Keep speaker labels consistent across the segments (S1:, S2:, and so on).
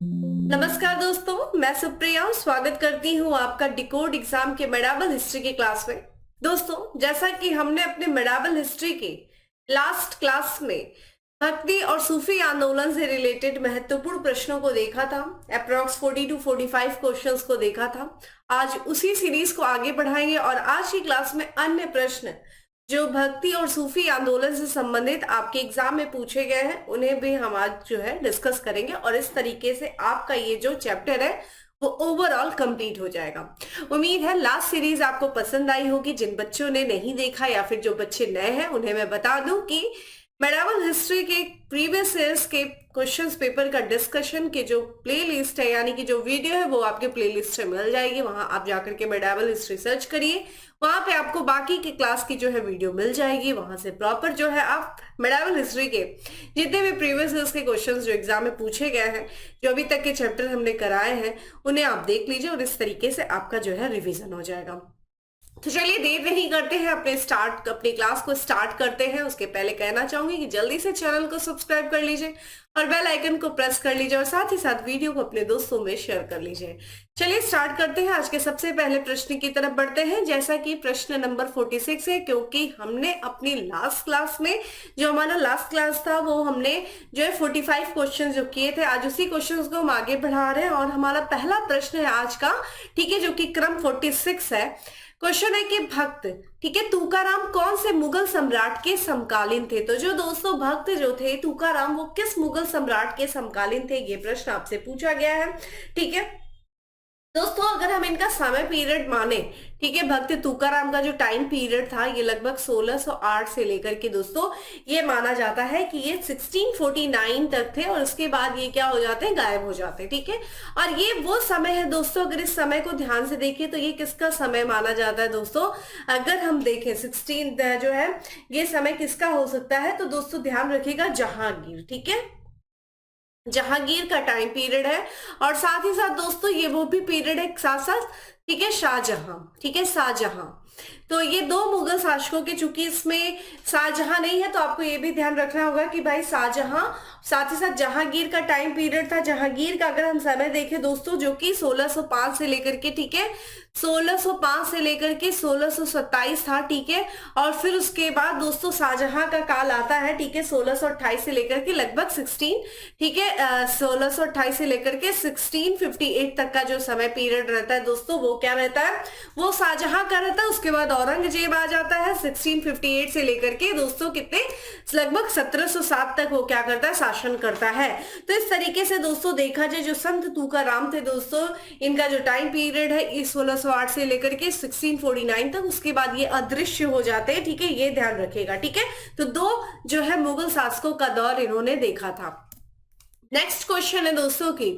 S1: नमस्कार दोस्तों, मैं सुप्रिया स्वागत करती हूँ आपका डिकोड एग्जाम के मेडाबल हिस्ट्री के क्लास में। दोस्तों, जैसा कि हमने अपने मेडाबल हिस्ट्री के लास्ट क्लास में भक्ति और सूफी आंदोलन से रिलेटेड महत्वपूर्ण प्रश्नों को देखा था, अप्रॉक्स 40 टू 45 क्वेश्चंस को देखा था। आज उसी सीरीज को आगे बढ़ाएंगे और आज की क्लास में अन्य प्रश्न जो भक्ति और सूफी आंदोलन से संबंधित आपके एग्जाम में पूछे गए हैं उन्हें भी हम आज जो है डिस्कस करेंगे और इस तरीके से आपका ये जो चैप्टर है वो ओवरऑल कंप्लीट हो जाएगा। उम्मीद है लास्ट सीरीज आपको पसंद आई होगी। जिन बच्चों ने नहीं देखा या फिर जो बच्चे नए हैं उन्हें मैं बता दूं कि मेडाबल हिस्ट्री के प्रीवियस ईयर्स के क्वेश्चंस पेपर का डिस्कशन के जो प्लेलिस्ट है यानी कि जो वीडियो है वो आपके प्लेलिस्ट में मिल जाएगी। वहां आप जाकर के मेडाबल हिस्ट्री सर्च करिए, वहां पे आपको बाकी की क्लास की जो है वीडियो मिल जाएगी। वहां से प्रॉपर जो है आप मेडाबल हिस्ट्री के जितने भी प्रीवियस ईयर्स के क्वेश्चंस जो एग्जाम में पूछे गए हैं, जो अभी तक के चैप्टर हमने कराए हैं, उन्हें आप देख लीजिए और इस तरीके से आपका जो है रिविजन हो जाएगा। तो चलिए देर नहीं करते हैं, अपनी क्लास को स्टार्ट करते हैं। उसके पहले कहना चाहूंगी कि जल्दी से चैनल को सब्सक्राइब कर लीजिए और बेल आइकन को प्रेस कर लीजिए और साथ ही साथ वीडियो को अपने दोस्तों में शेयर कर लीजिए। चलिए स्टार्ट करते हैं। आज के सबसे पहले प्रश्न की तरफ बढ़ते हैं, जैसा कि प्रश्न नंबर 46 है। क्योंकि हमने अपनी लास्ट क्लास में जो हमारा लास्ट क्लास था वो हमने जो है 45 क्वेश्चन जो किए थे, आज उसी क्वेश्चन को हम आगे बढ़ा रहे हैं और हमारा पहला प्रश्न है आज का, ठीक है, जो कि क्रम 46 है। क्वेश्चन है कि भक्त, ठीक है, तुकाराम कौन से मुगल सम्राट के समकालीन थे? तो जो दोस्तों भक्त जो थे तुकाराम वो किस मुगल सम्राट के समकालीन थे, ये प्रश्न आपसे पूछा गया है। ठीक है दोस्तों, अगर हम इनका समय पीरियड माने, ठीक है, भक्त तुकाराम का जो टाइम पीरियड था ये लगभग 1608 से लेकर के दोस्तों ये माना जाता है कि ये 1649 तक थे और उसके बाद ये क्या हो जाते हैं, गायब हो जाते हैं। ठीक है, और ये वो समय है दोस्तों, अगर इस समय को ध्यान से देखिए तो ये किसका समय माना जाता है दोस्तों? अगर हम देखें 16 जो है ये समय किसका हो सकता है, तो दोस्तों ध्यान रखिएगा जहांगीर। ठीक है, जहांगीर का टाइम पीरियड है और साथ ही साथ दोस्तों ये वो भी पीरियड है साथ साथ, ठीक है, शाहजहां, ठीक है, शाहजहां। तो ये दो मुगल शासकों के, चूंकि इसमें शाहजहां नहीं है तो आपको ये भी ध्यान रखना होगा कि भाई शाहजहां साथ ही साथ जहांगीर का टाइम पीरियड था। जहांगीर का अगर हम समय देखें दोस्तों जो कि 1605 से लेकर के, ठीक है, 1605 से लेकर के 1627 था। ठीक है, और फिर उसके बाद दोस्तों शाहजहां का काल आता है, ठीक है, 1628 से लेकर के लगभग 16, ठीक है, 1628 से लेकर के 1658 तक का जो समय पीरियड रहता है दोस्तों वो क्या रहता है, वो शाहजहां का रहता है। उसके बाद औरंगजेब आ जाता है 1658 से लेकर के दोस्तों कितने, लगभग 1707 तक वो क्या करता है, शासन करता है। तो इस तरीके से दोस्तों देखा जाए जो संत तुकाराम थे दोस्तों, इनका जो टाइम पीरियड है इस 1608 से लेकर के 1649 तक, उसके बाद ये अदृश्य हो जाते हैं। ठीक है, ये ध्यान रखिएगा। ठीक है, तो दो जो है मुगल शासकों का दौर इन्होंने देखा था। नेक्स्ट क्वेश्चन है दोस्तों की,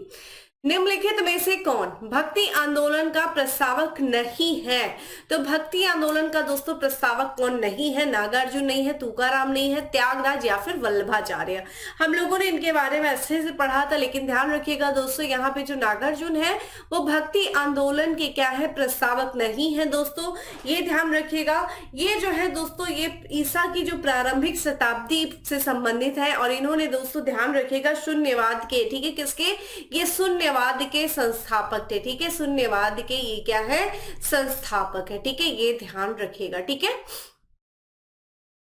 S1: निम्नलिखित में से कौन भक्ति आंदोलन का प्रस्तावक नहीं है? तो भक्ति आंदोलन का दोस्तों प्रस्तावक कौन नहीं है? नागार्जुन नहीं है, तुकाराम नहीं है, त्यागराज या फिर वल्लभाचार्य। हम लोगों ने इनके बारे में अच्छे से पढ़ा था, लेकिन ध्यान रखिएगा दोस्तों यहाँ पे जो नागार्जुन है वो भक्ति आंदोलन के क्या है, प्रस्तावक नहीं है दोस्तों, ये ध्यान रखिएगा। ये जो है दोस्तों ये ईसा की जो प्रारंभिक शताब्दी से संबंधित है और इन्होंने दोस्तों ध्यान रखिएगा शून्यवाद के, ठीक है, किसके, ये शून्यवाद के संस्थापक थे। ठीक है, शून्यवाद के ये क्या है, संस्थापक है। ठीक है, ये ध्यान रखिएगा। ठीक है,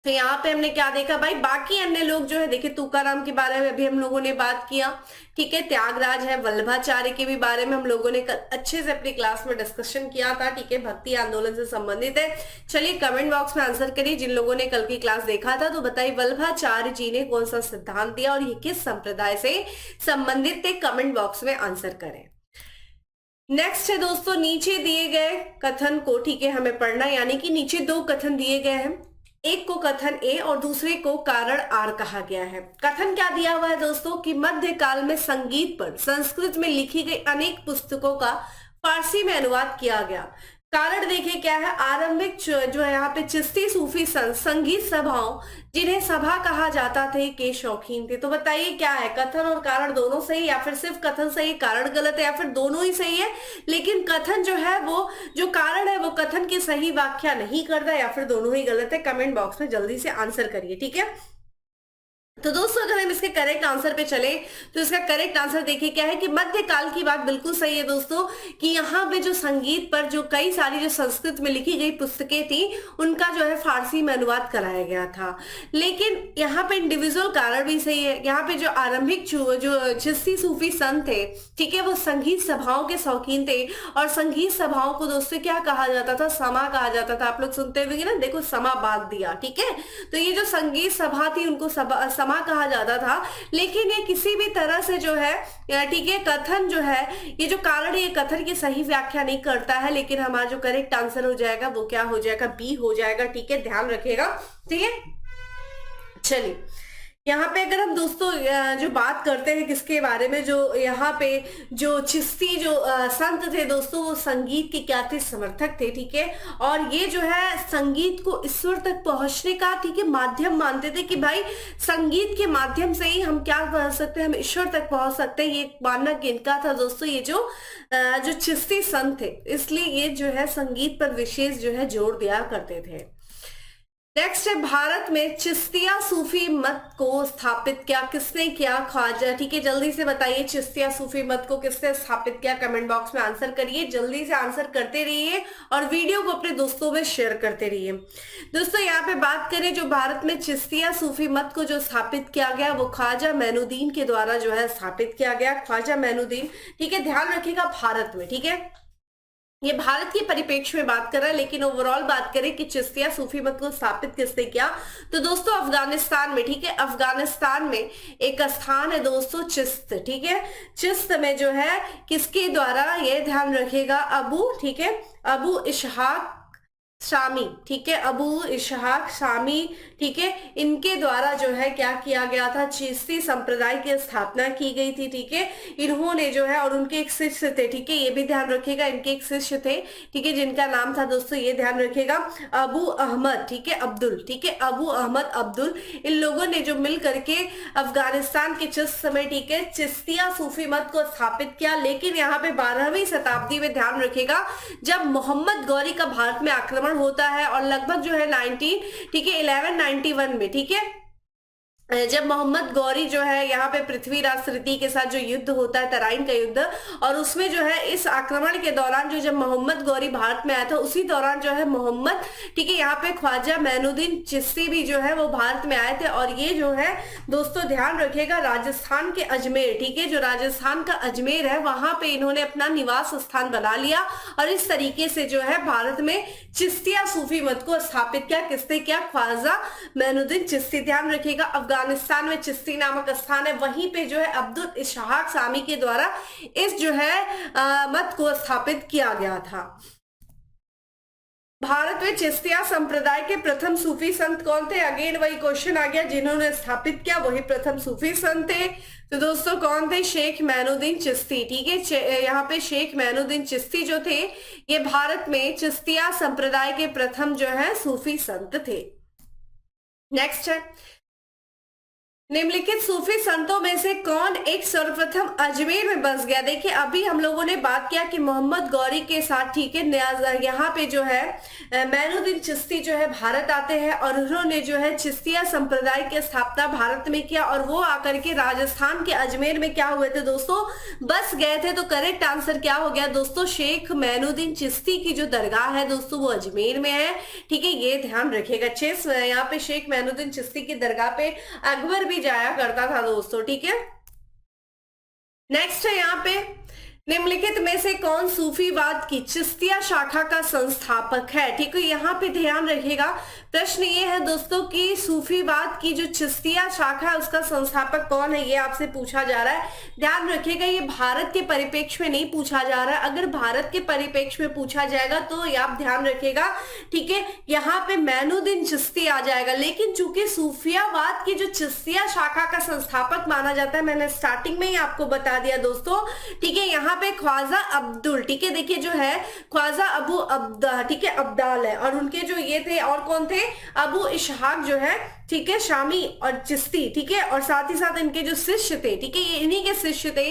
S1: तो यहाँ पे हमने क्या देखा भाई, बाकी अन्य लोग जो है देखिए तुकाराम के बारे में भी हम लोगों ने बात किया, ठीक है, त्यागराज है, वल्लभाचार्य के भी बारे में हम लोगों ने अच्छे से अपनी क्लास में डिस्कशन किया था। ठीक है, भक्ति आंदोलन से संबंधित है। चलिए कमेंट बॉक्स में आंसर करिए जिन लोगों ने कल की क्लास देखा था, तो बताइए वल्लभाचार्य जी ने कौन सा सिद्धांत दिया और ये किस संप्रदाय से संबंधित थे, कमेंट बॉक्स में आंसर करें। नेक्स्ट है दोस्तों नीचे दिए गए कथन को, ठीक है, हमें पढ़ना, यानी कि नीचे दो कथन दिए गए हैं, एक को कथन ए और दूसरे को कारण आर कहा गया है। कथन क्या दिया हुआ है दोस्तों कि मध्यकाल में संगीत पर संस्कृत में लिखी गई अनेक पुस्तकों का फारसी में अनुवाद किया गया। कारण देखिए क्या है, आरंभिक जो है यहाँ पे चिश्ती सूफी संगीत सभाओं, जिन्हें सभा कहा जाता थे, के शौकीन थे। तो बताइए क्या है, कथन और कारण दोनों सही या फिर सिर्फ कथन सही, कारण गलत है, या फिर दोनों ही सही है लेकिन कथन जो है वो जो कारण है वो कथन की सही व्याख्या नहीं करता, या फिर दोनों ही गलत है? कमेंट बॉक्स में जल्दी से आंसर करिए। ठीक है, तो दोस्तों अगर हम इसके करेक्ट आंसर पे चले तो इसका करेक्ट आंसर देखिए क्या है कि मध्यकाल की बात बिल्कुल सही है दोस्तों, कि यहाँ पे जो संगीत पर जो कई सारी जो संस्कृत में लिखी गई पुस्तकें थी उनका जो है फारसी में अनुवाद कराया गया था। लेकिन यहाँ पे इंडिविजुअल कारण भी सही है। यहाँ पे जो आरंभिक जो चिश्ती सूफी संत थे, ठीक है, वो संगीत सभाओं के शौकीन थे और संगीत सभाओं को दोस्तों क्या कहा जाता था, समा कहा जाता था। आप लोग सुनते हुए ना, देखो समा बांध दिया, ठीक है। तो ये जो संगीत सभा थी उनको समा कहा जाता था। लेकिन ये किसी भी तरह से जो है, ठीक है, कथन जो है, ये जो कारण है ये कथन की सही व्याख्या नहीं करता है। लेकिन हमारा जो करेक्ट आंसर हो जाएगा वो क्या हो जाएगा, बी हो जाएगा, ठीक है, ध्यान रखिएगा, ठीक है। चलिए यहाँ पे अगर हम दोस्तों जो बात करते हैं किसके बारे में, जो यहाँ पे जो चिश्ती जो संत थे दोस्तों, वो संगीत के क्या थे, समर्थक थे, ठीक है। और ये जो है संगीत को ईश्वर तक पहुंचने का, ठीक है, माध्यम मानते थे कि भाई संगीत के माध्यम से ही हम क्या पहुंच सकते हैं, हम ईश्वर तक पहुंच सकते हैं। ये मानना किनका था दोस्तों, ये जो चिश्ती संत थे, इसलिए ये जो है संगीत पर विशेष जो है जोर दिया करते थे। नेक्स्ट है, भारत में चिश्तिया सूफी मत को स्थापित किसने किया, ख्वाजा, ठीक है। जल्दी से बताइए चिश्तिया सूफी मत को किसने स्थापित किया, कमेंट बॉक्स में आंसर करिए, जल्दी से आंसर करते रहिए और वीडियो को अपने दोस्तों में शेयर करते रहिए। दोस्तों यहाँ पे बात करें जो भारत में चिश्तिया सूफी मत को जो स्थापित किया गया वो ख्वाजा मैनुद्दीन के द्वारा जो है स्थापित किया गया, ख्वाजा मैनुद्दीन, ठीक है। ध्यान रखिएगा भारत में, ठीक है, ये भारत के परिप्रेक्ष्य में बात कर रहा है। लेकिन ओवरऑल बात करें कि चिश्तिया सूफी मत को स्थापित किसने किया, तो दोस्तों अफगानिस्तान में, ठीक है, अफगानिस्तान में एक स्थान है दोस्तों चिश्त, ठीक है। चिश्त में जो है किसके द्वारा, ये ध्यान रखिएगा, अबू, ठीक है, अबू इशहाक शामी, ठीक है, अबू इशहाक शामी, ठीक है, इनके द्वारा जो है क्या किया गया था, चिश्ती संप्रदाय की स्थापना की गई थी, ठीक है। इन्होंने जो है, और उनके एक शिष्य थे, ठीक है, ये भी ध्यान रखिएगा, इनके एक शिष्य थे, ठीक है, जिनका नाम था दोस्तों, ये ध्यान रखिएगा, अबू अहमद, ठीक है, अब्दुल, ठीक है, अबू अहमद अब्दुल। इन लोगों ने जो मिल करके अफगानिस्तान के चिश्त में, ठीक है, चिश्तिया सूफी मत को स्थापित किया। लेकिन यहाँ पे 12वीं शताब्दी में ध्यान रखिएगा, जब मोहम्मद गौरी का भारत में आक्रमण होता है और लगभग जो है 1191 में, ठीक है, जब मोहम्मद गौरी जो है यहाँ पे पृथ्वीराज तृतीय के साथ जो युद्ध होता है, तराइन का युद्ध, और उसमें जो है इस आक्रमण के दौरान जो जब मोहम्मद गौरी भारत में आया था, उसी दौरान जो है मोहम्मद, ठीक है, यहाँ पे ख्वाजा मैनुद्दीन चिश्ती भी जो है वो भारत में आए थे। और ये जो है दोस्तों ध्यान रखिएगा राजस्थान के अजमेर, ठीक है, जो राजस्थान का अजमेर है वहां पे इन्होंने अपना निवास स्थान बना लिया और इस तरीके से जो है भारत में चिश्तिया सूफी मत को स्थापित किया। किसने किया, ख्वाजा मैनुद्दीन चिश्ती। ध्यान रखिएगा अफगानिस्तान में चिश्ती नामक स्थान है, वहीं पे जो है अब्दुल इशहाक शामी के द्वारा इस जो है मत को स्थापित किया गया था। भारत में चिश्तिया संप्रदाय के प्रथम सूफी संत कौन थे, अगेन वही क्वेश्चन आ गया, जिन्होंने स्थापित किया वही प्रथम सूफी संत थे। तो दोस्तों कौन थे, शेख मैनुद्दीन चिश्ती, ठीक है। यहाँ पे शेख मैनुद्दीन चिश्ती जो थे ये भारत में चिश्तिया संप्रदाय के प्रथम जो है सूफी संत थे। नेक्स्ट है, निम्नलिखित सूफी संतों में से कौन एक सर्वप्रथम अजमेर में बस गया। देखिए अभी हम लोगों ने बात किया कि मोहम्मद गौरी के साथ, ठीक है, यहाँ पे जो है मैनुद्दीन चिश्ती जो है भारत आते हैं और उन्होंने जो है चिश्तिया संप्रदाय की स्थापना भारत में किया और वो आकर के राजस्थान के अजमेर में क्या हुए थे दोस्तों, बस गए थे। तो करेक्ट आंसर क्या हो गया दोस्तों, शेख मैनुद्दीन चिश्ती की जो दरगाह है दोस्तों वो अजमेर में है, ठीक है, ये ध्यान रखिएगा। यहाँ पे शेख मैनुद्दीन चिश्ती की दरगाह पे अकबर भी जाया करता था दोस्तों, ठीक है। नेक्स्ट है यहाँ पे, निम्नलिखित में से कौन सूफीवाद की चिश्तिया शाखा का संस्थापक है, ठीक है। यहाँ पे ध्यान रखिएगा, प्रश्न ये है दोस्तों कि सूफीवाद की जो चिश्तिया शाखा है उसका संस्थापक कौन है, ये आपसे पूछा जा रहा है। ध्यान रखिएगा ये भारत के परिप्रेक्ष्य में नहीं पूछा जा रहा है, अगर भारत के परिप्रेक्ष्य में पूछा जाएगा तो आप ध्यान रखिएगा, ठीक है, यहाँ पे मैनुद्दीन चिश्ती आ जाएगा। लेकिन चूंकि सूफियावाद की जो चिश्तिया शाखा का संस्थापक माना जाता है, मैंने स्टार्टिंग में ही आपको बता दिया दोस्तों, ठीक है, यहाँ यहाँ पे ख्वाजा अब्दुल, ठीक है, देखिए जो है ख्वाजा अबू अब्दा, ठीक है, अब्दाल है, और उनके जो ये थे और कौन थे, अबू इशहाक जो है, ठीक है, शामी और चिश्ती, ठीक है, और साथ ही साथ इनके जो शिष्य थे, ठीक है, ये इन्हीं के शिष्य थे।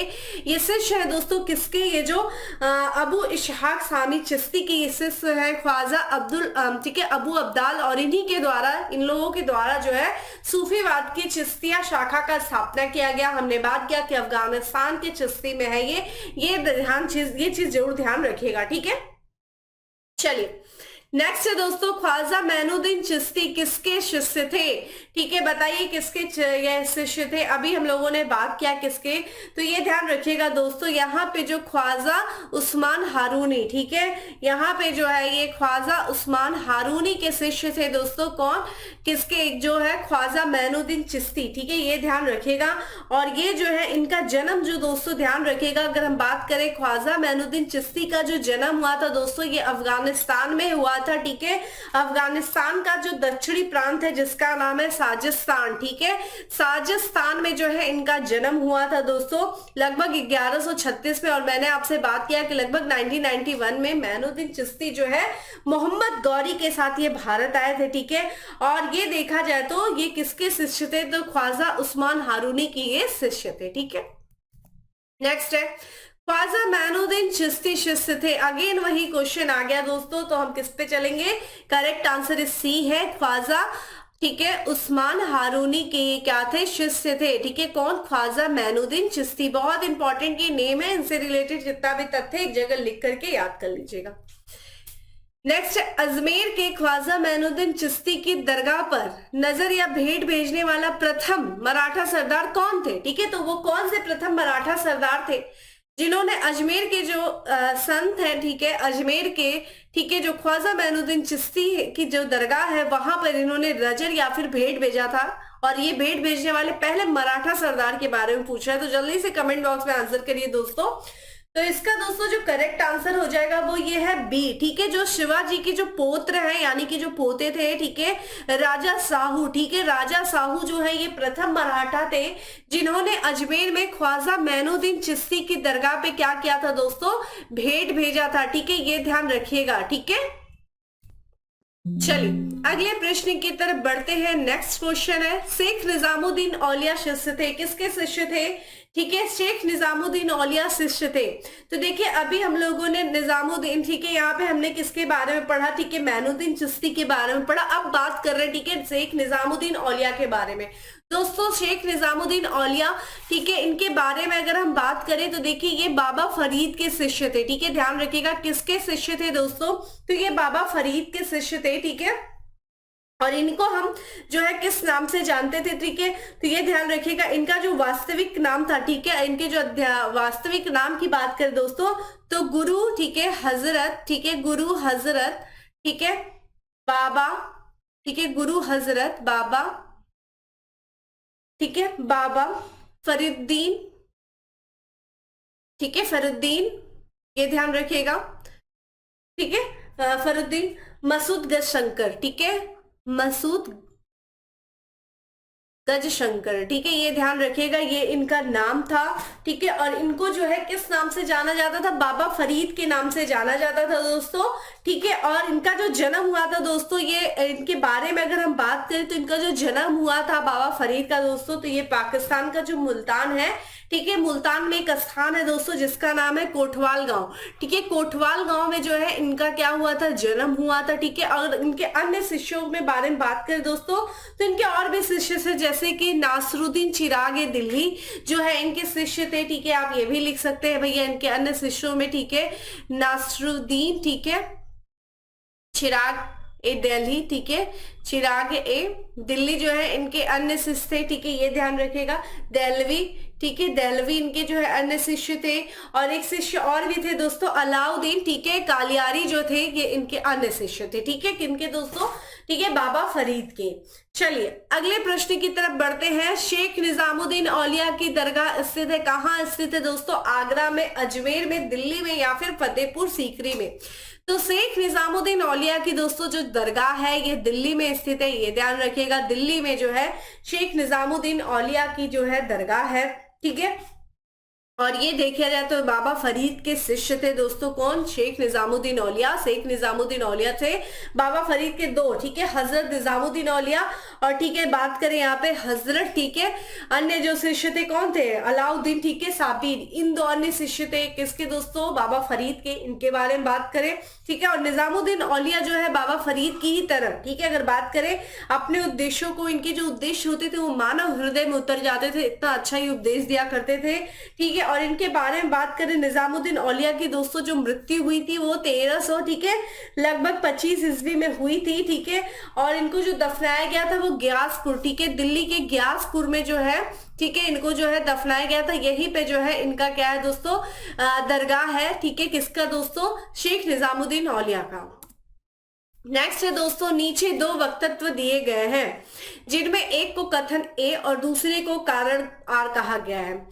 S1: ये शिष्य है दोस्तों किसके, ये जो अबू इशहाक शामी चिश्ती के ये शिष्य है ख्वाजा अब्दुल, ठीक है, अबू अब्दाल, और इन्हीं के द्वारा, इन लोगों के द्वारा जो है सूफीवाद की चिश्तिया शाखा का स्थापना किया गया। हमने बात किया कि अफगानिस्तान के चिश्ती में है ये चीज जरूर ध्यान रखिएगा, ठीक है। चलिए नेक्स्ट है दोस्तों, ख्वाजा मैनुद्दीन चिश्ती किसके शिष्य थे, ठीक है, बताइए किसके ये शिष्य थे। अभी हम लोगों ने बात किया किसके, तो ये ध्यान रखिएगा दोस्तों, यहाँ पे जो ख्वाजा उस्मान हारूनी, ठीक है, यहाँ पे जो है ये ख्वाजा उस्मान हारूनी के शिष्य थे दोस्तों, कौन, किसके, जो है ख्वाजा मैनुद्दीन चिश्ती, ठीक है, ये ध्यान रखिएगा। और ये जो है इनका जन्म जो दोस्तों ध्यान रखिएगा, अगर हम बात करें ख्वाजा मैनुद्दीन चिश्ती का जो जन्म हुआ था दोस्तों, ये अफगानिस्तान में हुआ था, ठीक है, अफगानिस्तान का जो दक्षिणी प्रांत है जिसका नाम है साजिस्तान, ठीक है, साजिस्तान में जो है इनका जन्म हुआ था दोस्तों लगभग 1136 में। और मैंने आपसे बात किया कि लगभग 1991 में मैनुद्दीन चिश्ती जो है मोहम्मद गौरी के साथ ये भारत आए थे, ठीक है। और ये देखा जाए तो ये किसके शिष्य थे, तो ख्वाजा उस्मान हारूनी की ये शिष्य थे, ठीक है। नेक्स्ट है ख्वाजा मैनुद्दीन चिश्ती शिष्य थे, अगेन वही क्वेश्चन आ गया दोस्तों, तो हम किस पे चलेंगे, करेक्ट आंसर इस सी है, ख्वाजा, ठीक है, उस्मान हारूनी के ये क्या थे, शिष्य थे, ठीक है, कौन, ख्वाजा मैनुद्दीन चिश्ती। बहुत इंपॉर्टेंट ये नेम है, इनसे रिलेटेड जितना भी तथ्य एक जगह लिख करके याद कर लीजिएगा। नेक्स्ट, अजमेर के ख्वाजा मैनुद्दीन चिश्ती की दरगाह पर नजर या भेंट भेजने वाला प्रथम मराठा सरदार कौन थे, ठीक है, तो वो कौन से प्रथम मराठा सरदार थे जिन्होंने अजमेर के जो संत हैं, ठीक है, अजमेर के, ठीक है, जो ख्वाजा मैनुद्दीन चिश्ती की जो दरगाह है वहां पर इन्होंने नजर या फिर भेंट भेजा था। और ये भेंट भेजने वाले पहले मराठा सरदार के बारे में पूछ रहा है, तो जल्दी से कमेंट बॉक्स में आंसर करिए दोस्तों। तो इसका दोस्तों जो करेक्ट आंसर हो जाएगा वो ये है बी, ठीक है, जो शिवाजी के जो पौत्र हैं यानी कि जो पोते थे, ठीक है, राजा साहू, ठीक है, राजा साहू जो है ये प्रथम मराठा थे जिन्होंने अजमेर में ख्वाजा मैनुद्दीन चिश्ती की दरगाह पे क्या किया था दोस्तों, भेंट भेजा था, ठीक है, ये ध्यान रखिएगा, ठीक है। चलिए अगले प्रश्न की तरफ बढ़ते हैं। नेक्स्ट क्वेश्चन है, शेख निजामुद्दीन औलिया शिष्य थे, किसके शिष्य थे, ठीक है, शेख निजामुद्दीन औलिया शिष्य थे। तो देखिए अभी हम लोगों ने निजामुद्दीन, ठीक है, यहाँ पे हमने किसके बारे में पढ़ा, ठीक है, मैनुद्दीन चिश्ती के बारे में पढ़ा। अब बात कर रहे हैं, ठीक है, शेख निजामुद्दीन औलिया के बारे में। दोस्तों शेख निजामुद्दीन औलिया, ठीक है, इनके बारे में अगर हम बात करें तो देखिए ये बाबा फरीद के शिष्य थे, ठीक है, ध्यान रखिएगा किसके शिष्य थे दोस्तों, तो ये बाबा फरीद के शिष्य थे, ठीक है। और इनको हम जो है किस नाम से जानते थे, ठीक है, तो ये ध्यान रखिएगा इनका जो वास्तविक नाम था, ठीक है, इनके जो वास्तविक नाम की बात करें दोस्तों तो गुरु, ठीक है, हजरत, ठीक है, गुरु हजरत, ठीक है, बाबा, ठीक है, गुरु हजरत बाबा, ठीक है, बाबा फरीदुद्दीन, ठीक है, फरीदुद्दीन, ये ध्यान रखिएगा, ठीक है, फरीदुद्दीन मसूद गजशंकर, ठीक है, मसूद गजशंकर, ठीक है, ये ध्यान रखिएगा ये इनका नाम था, ठीक है। और इनको जो है किस नाम से जाना जाता था, बाबा फरीद के नाम से जाना जाता था दोस्तों, ठीक है। और इनका जो जन्म हुआ था दोस्तों, ये इनके बारे में अगर हम बात करें तो इनका जो जन्म हुआ था बाबा फरीद का दोस्तों, तो ये पाकिस्तान का जो मुल्तान है, ठीक है, मुल्तान में एक स्थान है दोस्तों जिसका नाम है कोटवाल गांव, ठीक है, कोटवाल गांव में जो है इनका क्या हुआ था, जन्म हुआ था, ठीक है। और इनके अन्य शिष्यों में बारे में बात करें दोस्तों तो इनके और भी शिष्य थे जैसे कि नासरुद्दीन चिराग दिल्ली जो है इनके शिष्य थे, ठीक है, आप ये भी लिख सकते हैं भैया इनके अन्य शिष्यों में, ठीक है, नासरुद्दीन, ठीक है, चिराग ए दिल्ली, ठीक है, चिराग ए दिल्ली जो है इनके अन्य शिष्य थे, ठीक है, ये ध्यान रखिएगा, देलवी, ठीक है, देलवी इनके जो है अन्य शिष्य थे। और एक शिष्य और भी थे दोस्तों अलाउद्दीन, ठीक है, कालियारी जो थे ये इनके अन्य शिष्य थे, ठीक है, किनके दोस्तों, ठीक है, बाबा फरीद के। चलिए अगले प्रश्न की तरफ बढ़ते हैं। शेख निजामुद्दीन औलिया की दरगाह स्थित है, कहाँ स्थित है दोस्तों, आगरा में, अजमेर में, दिल्ली में या फिर फतेहपुर सीकरी में। तो शेख निजामुद्दीन औलिया की दोस्तों जो दरगाह है ये दिल्ली में स्थित है, ये ध्यान रखिएगा, दिल्ली में जो है शेख निजामुद्दीन औलिया की जो है दरगाह है, ठीक है। और ये देखा जाए तो बाबा फरीद के शिष्य थे दोस्तों कौन, शेख निजामुद्दीन औलिया। शेख निजामुद्दीन औलिया थे बाबा फरीद के दो, ठीक है, हजरत निजामुद्दीन औलिया और ठीक है बात करें यहाँ पे हजरत, ठीक है। अन्य जो शिष्य थे कौन थे, अलाउद्दीन, ठीक है, साबिर। इन दो अन्य शिष्य थे किसके दोस्तों, बाबा फरीद के, इनके बारे में बात करें, ठीक है। और निजामुद्दीन औलिया जो है बाबा फरीद की ही तरह, ठीक है, अगर बात करें अपने उद्देश्यों को, इनके जो उद्देश्य होते थे वो मानव हृदय में उतर जाते थे, इतना अच्छा ही उपदेश दिया करते थे, ठीक है। और इनके बारे में बात करें निजामुद्दीन औलिया की दोस्तों जो मृत्यु हुई थी वो 1300, ठीक है, लगभग 25 ईस्वी में हुई थी, ठीक है। और इनको जो दफनाया गया था वो ग्यासपुर, ठीक है, दिल्ली के ग्यासपुर में जो है, ठीक है, इनको जो है दफनाया गया था। यहीं पे जो है इनका क्या है दोस्तों, दरगाह है, ठीक है, किसका दोस्तों, शेख निजामुद्दीन औलिया का। नेक्स्ट है दोस्तों, नीचे दो वक्तव्य दिए गए हैं जिनमें एक को कथन ए और दूसरे को कारण आर कहा गया है।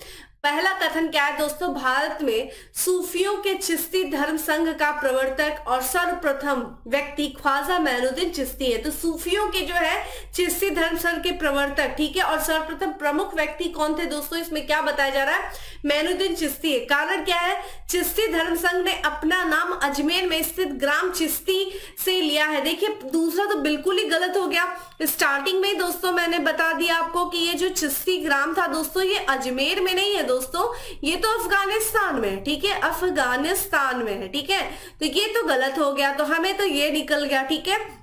S1: पहला कथन क्या है दोस्तों, भारत में सूफियों के चिश्ती धर्म संघ का प्रवर्तक और सर्वप्रथम व्यक्ति ख्वाजा मोइनुद्दीन चिश्ती है। तो सूफियों के जो है चिश्ती धर्म संघ के प्रवर्तक, ठीक है, और सर्वप्रथम प्रमुख व्यक्ति कौन थे दोस्तों, इसमें क्या बताया जा रहा है, मोइनुद्दीन चिश्ती है। कारण क्या है, चिश्ती धर्म संघ ने अपना नाम अजमेर में स्थित ग्राम चिश्ती से लिया है। देखिए दूसरा तो बिल्कुल ही गलत हो गया, स्टार्टिंग में दोस्तों मैंने बता दिया आपको कि ये जो चिश्ती ग्राम था दोस्तों ये अजमेर में नहीं है दोस्तों, ये तो अफगानिस्तान में है, ठीक है, अफगानिस्तान में है, ठीक है। तो ये तो गलत हो गया, तो हमें तो ये निकल गया, ठीक है।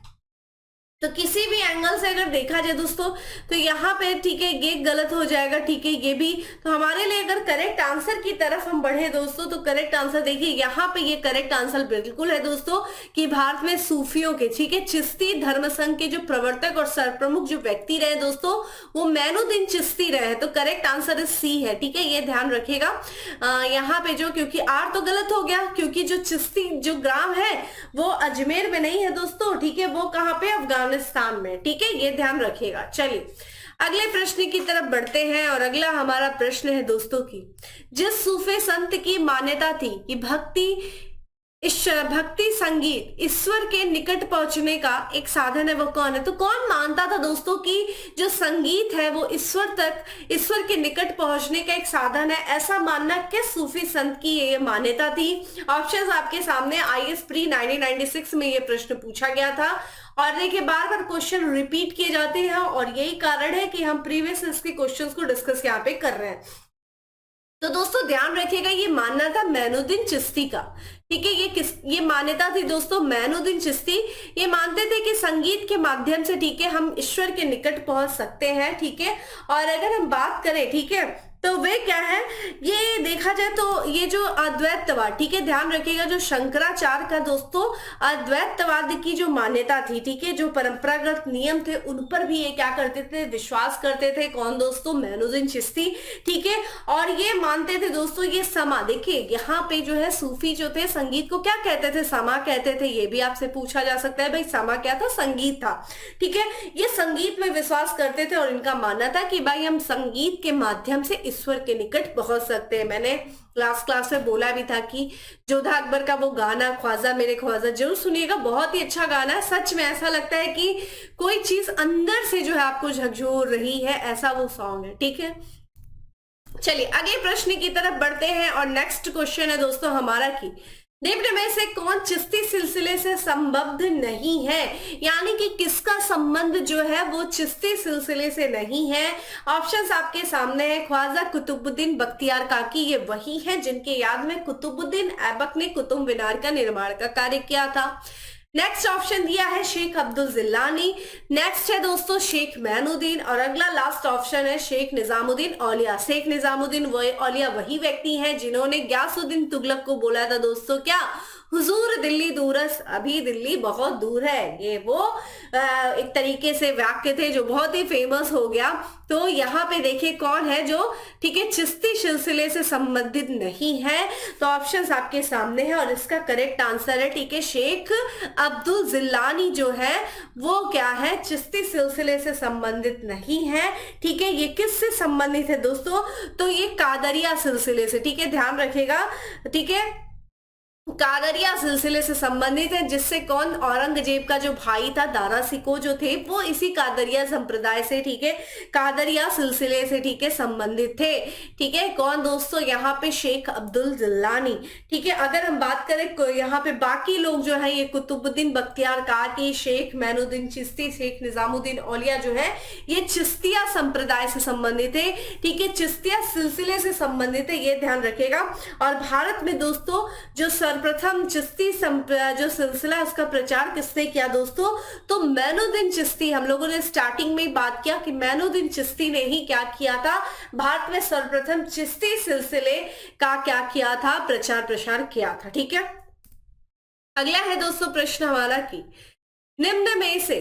S1: तो किसी भी एंगल से अगर देखा जाए दोस्तों तो यहाँ पे, ठीक है, ये गलत हो जाएगा, ठीक है, ये भी। तो हमारे लिए अगर करेक्ट आंसर की तरफ हम बढ़े दोस्तों तो करेक्ट आंसर देखिए यहाँ पे, ये करेक्ट आंसर बिल्कुल है दोस्तों कि भारत में सूफियों के, ठीक है, चिश्ती धर्म संघ के जो प्रवर्तक और सरप्रमुख जो व्यक्ति रहे दोस्तों वो मोइनुद्दीन चिश्ती रहे। तो करेक्ट आंसर सी है, ठीक है, ये ध्यान रखिएगा यहाँ पे जो, क्योंकि आर तो गलत हो गया क्योंकि जो चिश्ती जो ग्राम है वो अजमेर में नहीं है दोस्तों, ठीक है, वो कहाँ पे, अफगानिस्तान में, ठीक है, ये ध्यान रखिएगा। चलिए अगले प्रश्न की तरफ बढ़ते हैं और अगला हमारा प्रश्न है दोस्तों की, जिस सूफी संत की मान्यता थी कि भक्ति संगीत ईश्वर के निकट पहुंचने का एक साधन है वो कौन है। तो कौन मानता था दोस्तों कि जो संगीत है वो ईश्वर के निकट पहुंचने का एक साधन है, ऐसा मानना किस सूफी संत की ये मान्यता थी। ऑप्शंस आपके सामने, आईएएस प्री 1996 में ये प्रश्न पूछा गया था और देखिए बार बार क्वेश्चन रिपीट किए जाते हैं और यही कारण है कि हम प्रीवियस इसके क्वेश्चंस को डिस्कस यहाँ पे कर रहे हैं। तो दोस्तों ध्यान रखिएगा ये मानना था मोइनुद्दीन चिश्ती का, ठीक है, ये मान्यता थी दोस्तों मोइनुद्दीन चिश्ती। ये मानते थे कि संगीत के माध्यम से, ठीक है, हम ईश्वर के निकट पहुंच सकते हैं, ठीक है। और अगर हम बात करें, ठीक है, तो वे क्या है, ये देखा जाए तो ये जो अद्वैतवाद, ठीक है, ध्यान रखिएगा जो शंकराचार्य का दोस्तों अद्वैतवाद की जो मान्यता थी, ठीक है, जो परंपरागत नियम थे उन पर भी ये क्या करते थे, विश्वास करते थे। कौन दोस्तों, मोइनुद्दीन चिश्ती, ठीक है। और ये मानते थे दोस्तों ये समा, देखिए यहाँ पे जो है सूफी जो थे संगीत को क्या कहते थे, समा कहते थे। ये भी आपसे पूछा जा सकता है भाई समा क्या था, संगीत था, ठीक है। ये संगीत में विश्वास करते थे और इनका मानना था कि भाई हम संगीत के माध्यम से ईश्वर के निकट पहुंच सकते हैं। मैंने लास्ट क्लास में बोला भी था कि जोधा अकबर का वो गाना ख्वाजा मेरे ख्वाजा जरूर सुनिएगा, बहुत ही अच्छा गाना है। सच में ऐसा लगता है कि कोई चीज अंदर से जो है आपको झकझोर रही है, ऐसा वो सॉन्ग है, ठीक है। चलिए अगले प्रश्न की तरफ बढ़ते हैं और नेक्स्ट क्वेश्चन है दोस्तों हमारा की निम्न में से कौन चिश्ती सिलसिले से संबद्ध नहीं है, यानी कि किसका संबंध जो है वो चिश्ती सिलसिले से नहीं है। ऑप्शंस आपके सामने है, ख्वाजा कुतुबुद्दीन बख्तियार काकी, ये वही है जिनके याद में कुतुबुद्दीन ऐबक ने कुतुब मीनार का निर्माण का कार्य किया था। नेक्स्ट ऑप्शन दिया है शेख अब्दुल जिलानी, नेक्स्ट है दोस्तों शेख मोइनुद्दीन और अगला लास्ट ऑप्शन है शेख निजामुद्दीन औलिया। शेख निजामुद्दीन औलिया वही व्यक्ति हैं जिन्होंने गयासुद्दीन तुगलक को बोला था दोस्तों क्या, हुजूर दिल्ली दूरस, अभी दिल्ली बहुत दूर है। ये वो एक तरीके से वाक्य थे जो बहुत ही फेमस हो गया। तो यहाँ पे देखिए कौन है जो, ठीक है, चिश्ती सिलसिले से संबंधित नहीं है। तो ऑप्शंस आपके सामने है और इसका करेक्ट आंसर है, ठीक है, शेख अब्दुल जिलानी जो है वो क्या है, चिश्ती सिलसिले से संबंधित नहीं है, ठीक है। ये किससे संबंधित है दोस्तों, तो ये कादरिया सिलसिले से, ठीक है, ध्यान रखिएगा, ठीक है। कादरिया सिलसिले से संबंधित है, जिससे कौन, औरंगजेब का जो भाई था दारा सिको जो थे वो इसी कादरिया संप्रदाय से, ठीक है, कादरिया सिलसिले से, ठीक है, संबंधित थे। ठीक है, कौन दोस्तों, यहाँ पे शेख अब्दुल जिल्लानी। ठीक है, अगर हम बात करें यहाँ पे बाकी लोग जो है, ये कुतुबुद्दीन बख्तियार काकी, शेख मैनुद्दीन चिश्ती, शेख निजामुद्दीन औलिया जो है ये चिश्तिया संप्रदाय से संबंधित है। ठीक है, चिश्तिया सिलसिले से संबंधित है, ये ध्यान रखेगा। और भारत में दोस्तों जो सर्वप्रथम चिश्ती जो सिलसिला है उसका प्रचार किसने किया दोस्तों, तो मैनुद्दीन चिश्ती। हम लोगों ने स्टार्टिंग में बात किया कि मैनुद्दीन चिश्ती ने ही क्या किया था, भारत में सर्वप्रथम चिश्ती सिलसिले का क्या किया था, प्रचार प्रसार किया था। ठीक है, अगला है दोस्तों प्रश्न हमारा कि निम्न में से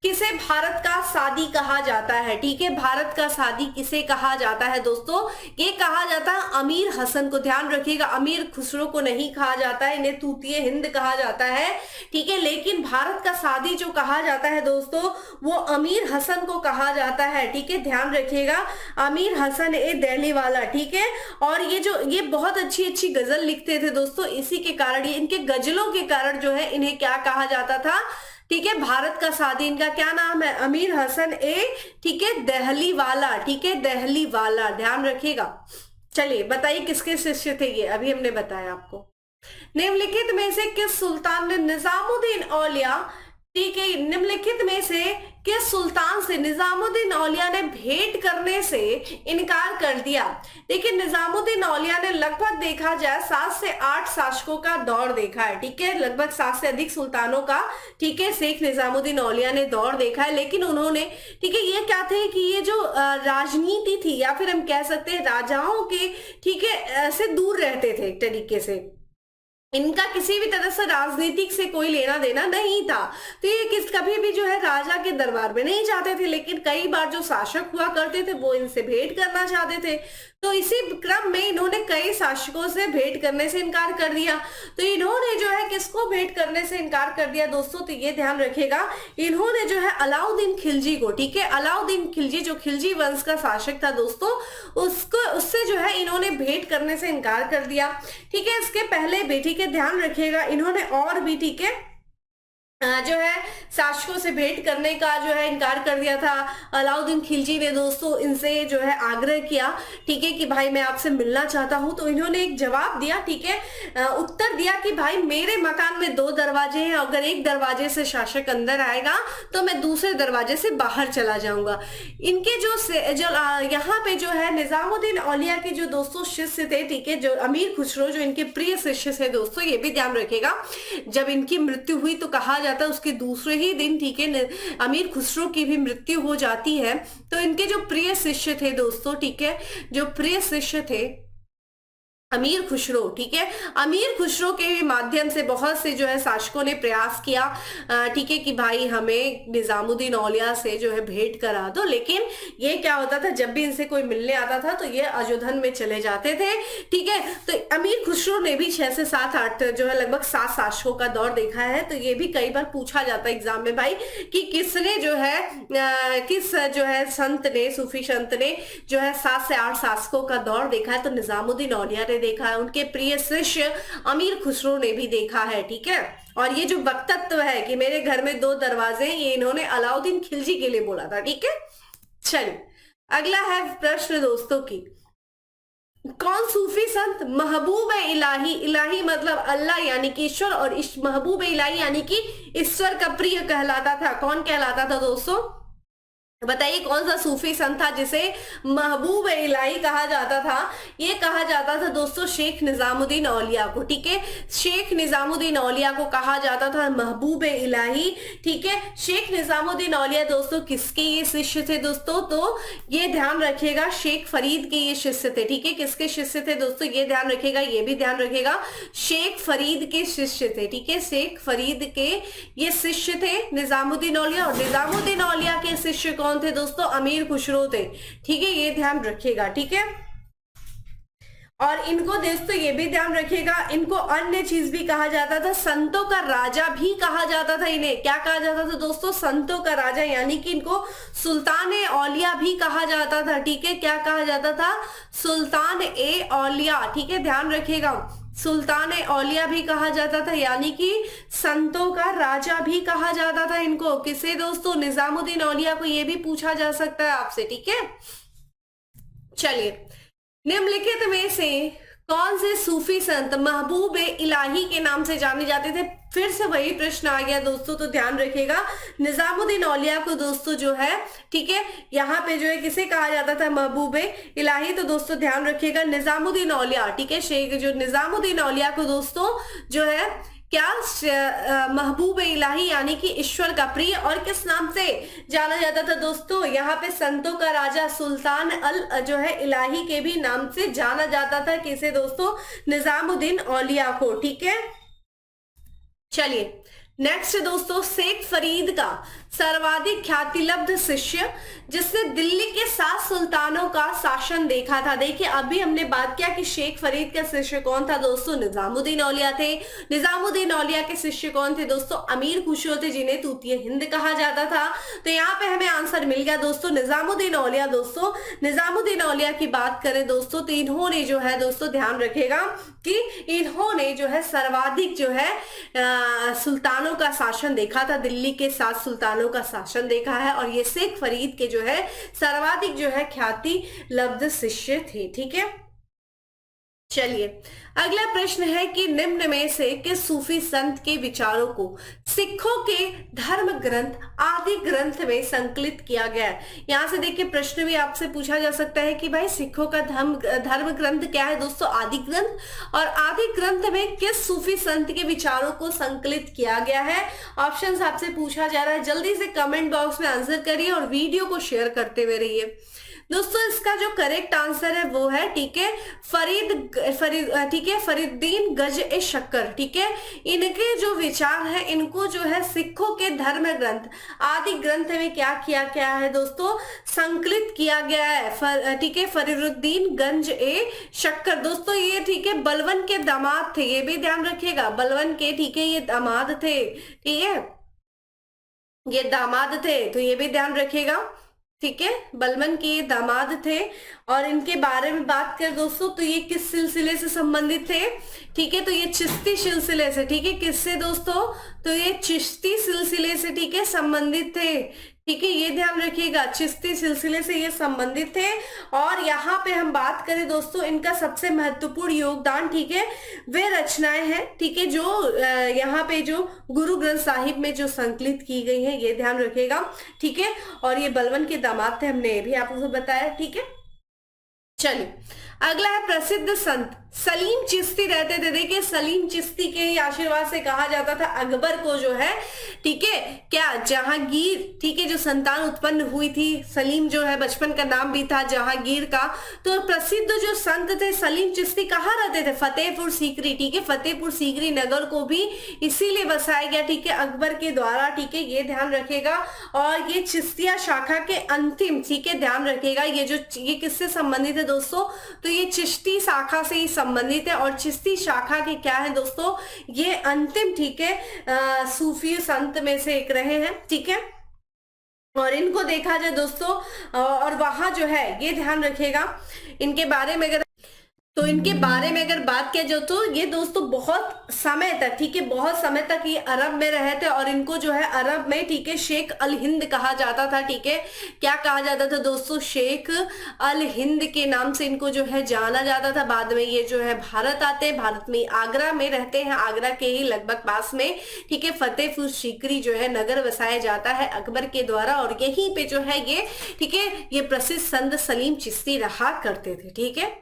S1: किसे भारत का सादी कहा जाता है। ठीक है, भारत का सादी किसे कहा जाता है दोस्तों, ये कहा जाता है अमीर हसन को। ध्यान रखिएगा, अमीर खुसरो को नहीं कहा जाता है, इन्हें तूतिए हिंद कहा जाता है। ठीक है, लेकिन भारत का सादी जो कहा जाता है दोस्तों वो अमीर हसन को कहा जाता है। ठीक है, ध्यान रखिएगा, अमीर हसन ए दिल्ली वाला। ठीक है, और ये बहुत अच्छी अच्छी गजल लिखते थे दोस्तों, इसी के कारण, ये इनके गजलों के कारण जो है इन्हें क्या कहा जाता था। ठीक है, भारत का सादी इनका क्या नाम है, अमीर हसन ए, ठीक है, दिल्ली वाला। ठीक है, दिल्ली वाला, ध्यान रखिएगा। चलिए बताइए किसके शिष्य थे ये, अभी हमने बताया आपको। निम्नलिखित में से किस सुल्तान ने निजामुद्दीन औलिया, ठीक है, निम्नलिखित में से किस सुल्तान से निजामुद्दीन औलिया ने भेंट करने से इनकार कर दिया। देखिए, निजामुद्दीन औलिया ने लगभग देखा जाए 7 से 8 शासकों का दौर देखा है। ठीक है, लगभग 7 से अधिक सुल्तानों का, ठीक है, शेख निजामुद्दीन औलिया ने दौर देखा है। लेकिन उन्होंने, ठीक है, ये क्या थे कि ये जो राजनीति थी, या फिर हम कह सकते हैं राजाओं के, ठीक है, से दूर रहते थे। एक तरीके से इनका किसी भी तरह से राजनीतिक से कोई लेना देना नहीं था, तो ये कभी भी जो है राजा के दरबार में नहीं जाते थे। लेकिन कई बार जो शासक हुआ करते थे वो इनसे भेंट करना चाहते थे, तो इसी क्रम में इन्होंने कई शासकों से भेंट करने से इनकार कर दिया। तो इन्होंने जो है किसको भेंट करने से इनकार कर दिया दोस्तों, तो ये ध्यान रखिएगा, इन्होंने जो है अलाउद्दीन खिलजी को, ठीक है, अलाउद्दीन खिलजी जो खिलजी वंश का शासक था दोस्तों, उससे जो है इन्होंने भेंट करने से इनकार कर दिया। ठीक है, इसके पहले भी, ठीक है, ध्यान रखिएगा, इन्होंने और भी, ठीक है, जो है शासकों से भेंट करने का जो है इनकार कर दिया था। अलाउद्दीन खिलजी ने दोस्तों इनसे जो है आग्रह किया, ठीक है, कि भाई मैं आपसे मिलना चाहता हूं। तो इन्होंने एक जवाब दिया, ठीक है, उत्तर दिया कि भाई मेरे मकान में 2 दरवाजे हैं, अगर एक दरवाजे से शासक अंदर आएगा तो मैं दूसरे दरवाजे से बाहर चला जाऊंगा। इनके जो यहाँ पे जो है निजामुद्दीन औलिया के जो दोस्तों शिष्य थे, ठीक है, जो अमीर खुसरो जो इनके प्रिय शिष्य थे दोस्तों, ये भी ध्यान रखिएगा, जब इनकी मृत्यु हुई तो कहा जाता है उसके दूसरे ही दिन, ठीक है, अमीर खुसरो की भी मृत्यु हो जाती है। तो इनके जो प्रिय शिष्य थे दोस्तों, ठीक है, जो प्रिय शिष्य थे अमीर खुसरो, ठीक है, अमीर खुसरो के माध्यम से बहुत से जो है शासकों ने प्रयास किया, ठीक है, कि भाई हमें निजामुद्दीन औलिया से जो है भेंट करा दो। लेकिन ये क्या होता था, जब भी इनसे कोई मिलने आता था तो ये अजोधन में चले जाते थे। ठीक है, तो अमीर खुसरो ने भी 6 से 7 8 जो है लगभग 7 शासकों का दौर देखा है। तो ये भी कई बार पूछा जाता है एग्जाम में भाई कि किसने जो है किस जो है संत ने, सूफी संत ने जो है 7 से 8 शासकों का दौर देखा है। तो निजामुद्दीन औलिया ने देखा है, उनके प्रिय शिष्य अमीर खुसरो ने भी देखा है। ठीक है, और ये जो वक्तत्व है कि मेरे घर में 2 दरवाजे हैं, ये इन्होंने अलाउद्दीन खिलजी के लिए बोला था। ठीक है, चलिए अगला है प्रश्न दोस्तों की, कौन सूफी संत महबूब इलाही, इलाही मतलब अल्लाह यानी कि ईश्वर, और महबूब इलाही यानी कि ईश्वर का प्रिय कहलाता था, कौन कहलाता था दोस्तों, बताइए कौन सा सूफी संत था जिसे महबूब इलाही कहा जाता था। ये कहा जाता था दोस्तों शेख निजामुद्दीन औलिया को। ठीक है, शेख निजामुद्दीन औलिया को कहा जाता था महबूब इलाही। ठीक है, शेख निजामुद्दीन औलिया दोस्तों किसके ये शिष्य थे दोस्तों, तो ये ध्यान रखिएगा शेख फरीद के ये शिष्य थे। ठीक है, किसके शिष्य थे दोस्तों, ये ध्यान रखिएगा, ये भी ध्यान रखिएगा, शेख फरीद के शिष्य थे। ठीक है, शेख फरीद के ये शिष्य थे निजामुद्दीन औलिया, और निजामुद्दीन औलिया के शिष्य कौन थे दोस्तों, अमीर खुसरो थे। ठीक है, ये ध्यान रखिएगा। ठीक है, और इनको दोस्तों ये भी ध्यान रखिएगा, इनको अन्य चीज भी कहा जाता था, संतों का राजा भी कहा जाता था। इन्हें क्या कहा जाता था दोस्तों, संतों का राजा, यानी कि इनको सुल्तान ए औलिया भी कहा जाता था। ठीक है, क्या कहा जाता था, सुल्तान ए औलिया। ठीक है, ध्यान रखिएगा, सुल्तान औलिया भी कहा जाता था, यानी कि संतों का राजा भी कहा जाता था इनको। किसे दोस्तों? निजामुद्दीन औलिया को। ये भी पूछा जा सकता है आपसे, ठीक है। चलिए, निम्नलिखित में से कौन से सूफी संत महबूब इलाही के नाम से जाने जाते थे? फिर से वही प्रश्न आ गया दोस्तों, तो ध्यान रखिएगा। निजामुद्दीन औलिया को दोस्तों जो है, ठीक है, यहाँ पे जो है किसे कहा जाता था? महबूब इलाही। तो दोस्तों ध्यान रखिएगा, निजामुद्दीन औलिया, ठीक है, शेख जो निजामुद्दीन औलिया को दोस्तों जो है क्या महबूब इलाही यानी कि ईश्वर का प्रिय, और किस नाम से जाना जाता था दोस्तों? यहाँ पे संतों का राजा सुल्तान अल जो है इलाही के भी नाम से जाना जाता था। किसे दोस्तों? निजामुद्दीन औलिया को, ठीक है। चलिए नेक्स्ट दोस्तों, शेख फरीद का सर्वाधिक ख्यातिलब्ध शिष्य जिसने दिल्ली के 7 सुल्तानों का शासन देखा था। देखिए अभी हमने बात किया कि शेख फरीद का शिष्य कौन था दोस्तों? निजामुद्दीन औलिया थे। निजामुद्दीन औलिया के शिष्य कौन थे दोस्तों? अमीर खुसरो थे, जिन्हें तूतिए हिंद कहा जाता था। तो यहाँ पे हमें आंसर मिल गया दोस्तों, निजामुद्दीन औलिया। दोस्तों निजामुद्दीन औलिया की बात करें दोस्तों, तो इन्होंने जो है दोस्तों ध्यान रखेगा कि इन्होंने जो है सर्वाधिक जो है सुल्तानों का शासन देखा था, दिल्ली के 7 सुल्तानों का शासन देखा है, और ये शेख फरीद के जो है सर्वाधिक जो है ख्याति लब्ध शिष्य थे, ठीक है। चलिए अगला प्रश्न है कि निम्न में से किस सूफी संत के विचारों को सिखों के धर्म ग्रंथ आदि ग्रंथ में संकलित किया गया है? यहां से देखिए प्रश्न भी आपसे पूछा जा सकता है कि भाई सिखों का धर्म ग्रंथ क्या है दोस्तों? आदि ग्रंथ। और आदि ग्रंथ में किस सूफी संत के विचारों को संकलित किया गया है? ऑप्शंस आपसे पूछा जा रहा है, जल्दी से कमेंट बॉक्स में आंसर करिए और वीडियो को शेयर करते हुए रहिए दोस्तों। इसका जो करेक्ट आंसर है वो है, ठीक है, ठीक है, फरीदुद्दीन गज ए शक्कर, ठीक है। इनके जो विचार है इनको जो है सिखों के धर्म ग्रंथ आदि ग्रंथ में क्या किया गया है दोस्तों? संकलित किया गया है, ठीक है, फरीदुद्दीन गंज ए शक्कर। दोस्तों ये, ठीक है, बलबन के दामाद थे, ये भी ध्यान रखिएगा, बलबन के, ठीक है, ये दामाद थे, ठीक है, ये दामाद थे, तो ये भी ध्यान रखिएगा, ठीक है, बलबन के दामाद थे। और इनके बारे में बात करें दोस्तों तो ये किस सिलसिले से संबंधित थे? ठीक है, तो ये चिश्ती सिलसिले से, ठीक है, किससे दोस्तों? तो ये चिश्ती सिलसिले से, ठीक है, संबंधित थे, ठीक है, ये ध्यान रखिएगा, चिश्ती सिलसिले से ये संबंधित थे। और यहाँ पे हम बात करें दोस्तों इनका सबसे महत्वपूर्ण योगदान, ठीक है, वे रचनाएं हैं, ठीक है, जो यहाँ पे जो गुरु ग्रंथ साहिब में जो संकलित की गई है, ये ध्यान रखिएगा, ठीक है। और ये बलबन के दामाद थे, हमने ये भी आपको बताया, ठीक है। चलिए अगला है प्रसिद्ध संत सलीम चिश्ती रहते थे। देखिए सलीम चिश्ती के आशीर्वाद से कहा जाता था अकबर को जो है, ठीक है, क्या जहांगीर, ठीक है, जो संतान उत्पन्न हुई थी, सलीम जो है बचपन का नाम भी था जहांगीर का। तो प्रसिद्ध जो संत थे सलीम चिश्ती कहाँ रहते थे? फतेहपुर सीकरी, ठीक है, फतेहपुर सीकरी नगर को भी इसीलिए बसाया गया, ठीक है, अकबर के द्वारा, ठीक है, ये ध्यान रखेगा। और ये चिश्तिया शाखा के अंतिम, ठीक है, ध्यान रखेगा, ये किससे संबंधित है दोस्तों? तो ये चिश्ती शाखा से ही संबंधित है। और चिश्ती शाखा के क्या है दोस्तों? ये अंतिम, ठीक है, सूफी संत में से एक रहे हैं, ठीक है। और इनको देखा जाए दोस्तों, और वहां जो है ये ध्यान रखेगा इनके बारे में, इनके बारे में अगर बात किया जाए तो ये दोस्तों बहुत समय तक, ठीक है, बहुत समय तक ये अरब में रहे थे। और इनको जो है अरब में, ठीक है, शेख अल हिंद कहा जाता था, ठीक है, क्या कहा जाता था दोस्तों? शेख अल हिंद के नाम से इनको जो है जाना जाता था। बाद में ये जो है भारत आते हैं, भारत में आगरा में रहते हैं, आगरा के ही लगभग पास में, ठीक है, फतेहपुर सीकरी जो है नगर बसाया जाता है अकबर के द्वारा। और यहीं पे जो है ये, ठीक है, ये प्रसिद्ध संत सलीम चिश्ती रहा करते थे, ठीक है।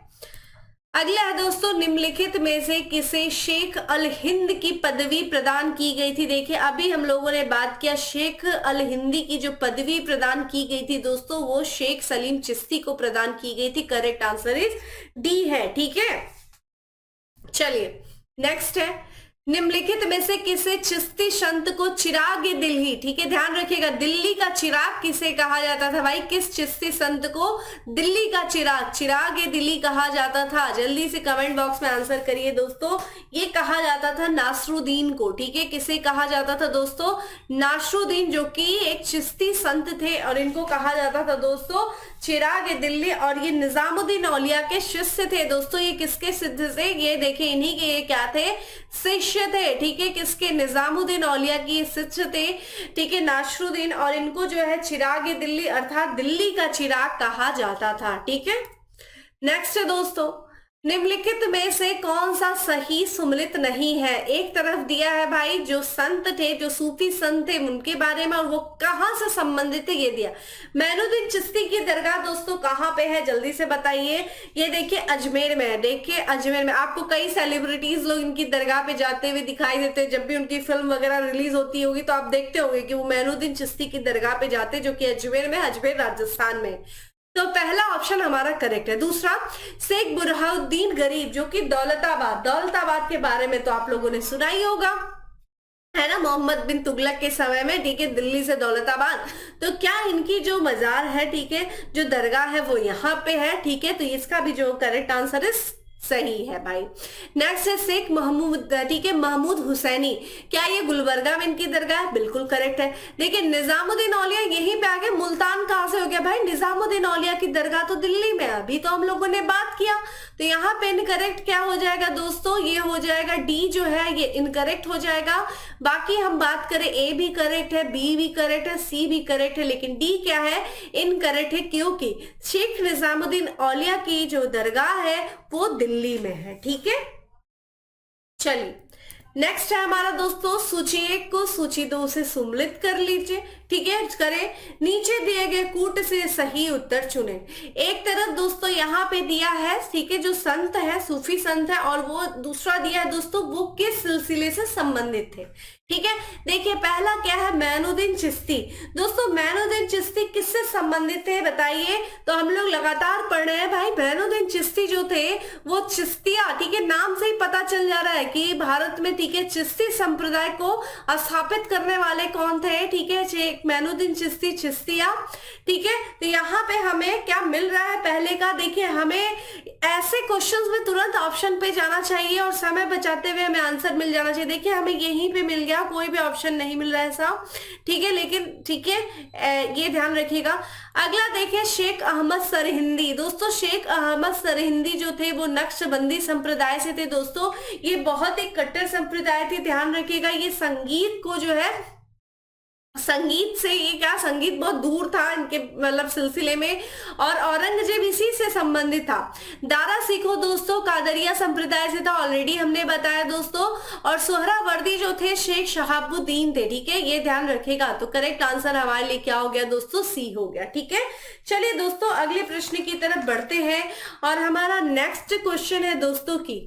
S1: अगला है दोस्तों, निम्नलिखित में से किसे शेख अल हिंद की पदवी प्रदान की गई थी? देखिए अभी हम लोगों ने बात किया शेख अल हिंदी की जो पदवी प्रदान की गई थी दोस्तों, वो शेख सलीम चिश्ती को प्रदान की गई थी। करेक्ट आंसर इज डी है, ठीक है। चलिए नेक्स्ट है, निम्नलिखित में से किसे चिश्ती संत को चिराग दिल्ली, ठीक है ध्यान रखिएगा, दिल्ली का चिराग किसे कहा जाता था भाई, किस चिश्ती संत को दिल्ली का चिराग, चिराग दिल्ली कहा जाता था? जल्दी से कमेंट बॉक्स में आंसर करिए दोस्तों। ये कहा जाता था नासरुद्दीन को, ठीक है, किसे कहा जाता था दोस्तों? नासरुद्दीन, जो कि एक चिश्ती संत थे और इनको कहा जाता था दोस्तों चिराग दिल्ली। और ये निजामुद्दीन औलिया के शिष्य थे दोस्तों। ये किसके सिद्ध थे? ये देखिए इन्हीं के ये क्या थे? शिष्य थे, ठीक है, किसके? निजामुद्दीन औलिया की शिष्य थे, ठीक है, नासरुद्दीन। और इनको जो है चिराग दिल्ली अर्थात दिल्ली का चिराग कहा जाता था, ठीक है। नेक्स्ट है दोस्तों, निम्नलिखित में से कौन सा सही सुमलित नहीं है? एक तरफ दिया है भाई जो संत थे, जो सूफी संत थे उनके बारे में, और वो कहां से संबंधित है ये दिया। मोइनुद्दीन चिश्ती की दरगाह दोस्तों कहां पे है, जल्दी से बताइए। ये देखिए अजमेर में है, देखिए अजमेर में। आपको कई सेलिब्रिटीज लोग इनकी दरगाह पे जाते हुए दिखाई देते हैं। जब भी उनकी फिल्म वगैरह रिलीज होती होगी तो आप देखते होंगे कि वो मोइनुद्दीन चिश्ती की दरगाह पे जाते, जो कि अजमेर में, अजमेर राजस्थान में। तो पहला ऑप्शन हमारा करेक्ट है। दूसरा, शेख बुरहानुद्दीन गरीब, जो कि दौलताबाद के बारे में तो आप लोगों ने सुना ही होगा, है ना, मोहम्मद बिन तुगलक के समय में, ठीक है, दिल्ली से दौलताबाद। तो क्या इनकी जो मजार है, ठीक है, जो दरगाह है वो यहाँ पे है, ठीक है। तो इसका भी जो करेक्ट आंसर है सही है भाई। नेक्स्ट है शेख महमूद, ठीक है, महमूद हुसैनी, क्या ये गुलबर्गा में इनकी दरगाह है? बिल्कुल करेक्ट है। देखिए निजामुद्दीन औलिया यहीं पे आगे, मुल्तान कहां से हो गया भाई? निजामुद्दीन औलिया की दरगाह तो दिल्ली में, अभी तो हम लोगों ने बात किया। तो यहाँ पे इनकरेक्ट क्या हो जाएगा दोस्तों? ये हो जाएगा डी जो है ये इनकरेक्ट हो जाएगा। बाकी हम बात करें ए भी करेक्ट है, बी भी करेक्ट है, सी भी करेक्ट है, लेकिन डी क्या है? इनकरेक्ट है, क्योंकि शेख निजामुद्दीन औलिया की जो दरगाह है वो दिल्ली में है, ठीक है। चलिए नेक्स्ट है हमारा दोस्तों सूची 1 को सूची 2 से सुमलित कर लीजिए, ठीक है, करें। नीचे दिए गए कूट से सही उत्तर चुने। एक तरफ दोस्तों यहाँ पे दिया है, ठीक है, जो संत है सूफी संत है, और वो दूसरा दिया है दोस्तों वो किस सिलसिले से संबंधित थे, ठीक है। देखिए पहला क्या है? मोइनुद्दीन चिश्ती। दोस्तों मोइनुद्दीन चिश्ती किससे संबंधित थे बताइए? तो हम लोग लगातार पढ़ रहे हैं भाई, मोइनुद्दीन चिश्ती जो थे वो चिश्तिया, ठीक है, नाम से ही पता चल जा रहा है कि भारत में, ठीक है, चिश्ती संप्रदाय को स्थापित करने वाले कौन थे, ठीक है, मोइनुद्दीन चिश्ती, चिश्तिया, ठीक है। तो यहाँ पे हमें क्या मिल रहा है पहले का? देखिए हमें ऐसे क्वेश्चंस में तुरंत ऑप्शन पे जाना चाहिए और समय बचाते हुए हमें आंसर मिल जाना चाहिए। देखिए हमें यहीं पे मिल गया, कोई भी ऑप्शन नहीं मिल रहा है ऐसा, ठीक है, लेकिन ठीक है ये ध्यान रखिएगा। अगला देखिए शेख अहमद सरहिंदी। दोस्तों शेख अहमद सरहिंदी जो थे वो नक्शबंदी संप्रदाय से थे दोस्तों। ये बहुत ही कट्टर संप्रदाय थे, ध्यान रखिएगा। ये संगीत को जो है, संगीत से, ये क्या, संगीत बहुत दूर था इनके मतलब सिलसिले में, और औरंगजेब इसी से संबंधित था। दारा सिखो दोस्तों कादरिया संप्रदाय से था, ऑलरेडी हमने बताया दोस्तों। और सोहरावर्दी जो थे शेख शहाबुद्दीन थे, ठीक है, ये ध्यान रखेगा। तो करेक्ट आंसर हमारे लिए क्या हो गया दोस्तों? सी हो गया, ठीक है। चलिए दोस्तों अगले प्रश्न की तरफ बढ़ते हैं, और हमारा नेक्स्ट क्वेश्चन है दोस्तों की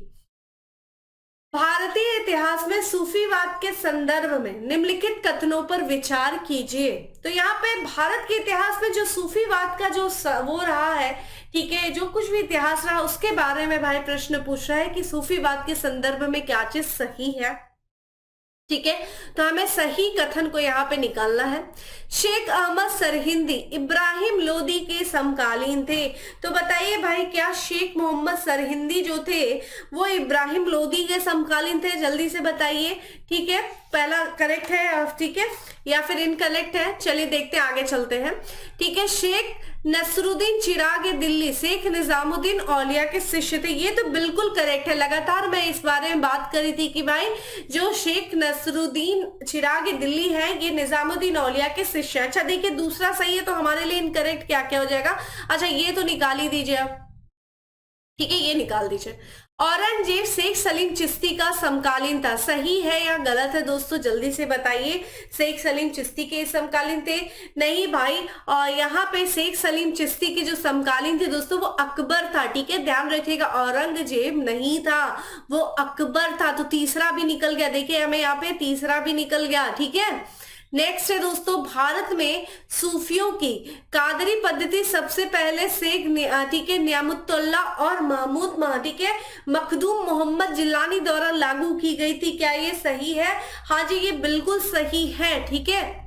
S1: भारतीय इतिहास में सूफीवाद के संदर्भ में निम्नलिखित कथनों पर विचार कीजिए। तो यहाँ पे भारत के इतिहास में जो सूफीवाद का जो वो रहा है, ठीक है, जो कुछ भी इतिहास रहा उसके बारे में भाई प्रश्न पूछ रहा है कि सूफीवाद के संदर्भ में क्या चीज सही है, ठीक है। तो हमें सही कथन को यहाँ पे निकालना है। शेख अहमद सरहिंदी इब्राहिम लोदी के समकालीन थे। तो बताइए भाई क्या शेख मोहम्मद सरहिंदी जो थे वो इब्राहिम लोदी के समकालीन थे? जल्दी से बताइए, ठीक है। पहला करेक्ट है, ठीक है, या फिर इनकरेक्ट है? चलिए देखते हैं, आगे चलते हैं, ठीक है। शेख नसरुद्दीन चिराग दिल्ली शेख निजामुद्दीन औलिया के शिष्य थे, ये तो बिल्कुल करेक्ट है। लगातार मैं इस बारे में बात करी थी कि भाई जो शेख नसरुद्दीन चिराग दिल्ली है ये निजामुद्दीन औलिया के शिष्य। अच्छा देखिए दूसरा सही है, तो हमारे लिए इनकरेक्ट क्या क्या हो जाएगा? अच्छा ये तो निकाल ही दीजिए आप, ठीक है, ये निकाल दीजिए। औरंगजेब शेख सलीम चिश्ती का समकालीन था, सही है या गलत है दोस्तों? जल्दी से बताइए। शेख सलीम चिश्ती के समकालीन थे? नहीं भाई, और यहाँ पे शेख सलीम चिश्ती के जो समकालीन थे दोस्तों वो अकबर था, ठीक है, ध्यान रखिएगा। औरंगजेब नहीं था, वो अकबर था। तो तीसरा भी निकल गया, देखिए हमें यहाँ पे तीसरा भी निकल गया, ठीक है। नेक्स्ट है दोस्तों, भारत में सूफियों की कादरी पद्धति सबसे पहले शेख ठीक है नियामतुल्ला और महमूद ठीक है मखदूम मोहम्मद जिलानी द्वारा लागू की गई थी। क्या ये सही है? हाँ जी, ये बिल्कुल सही है। ठीक है,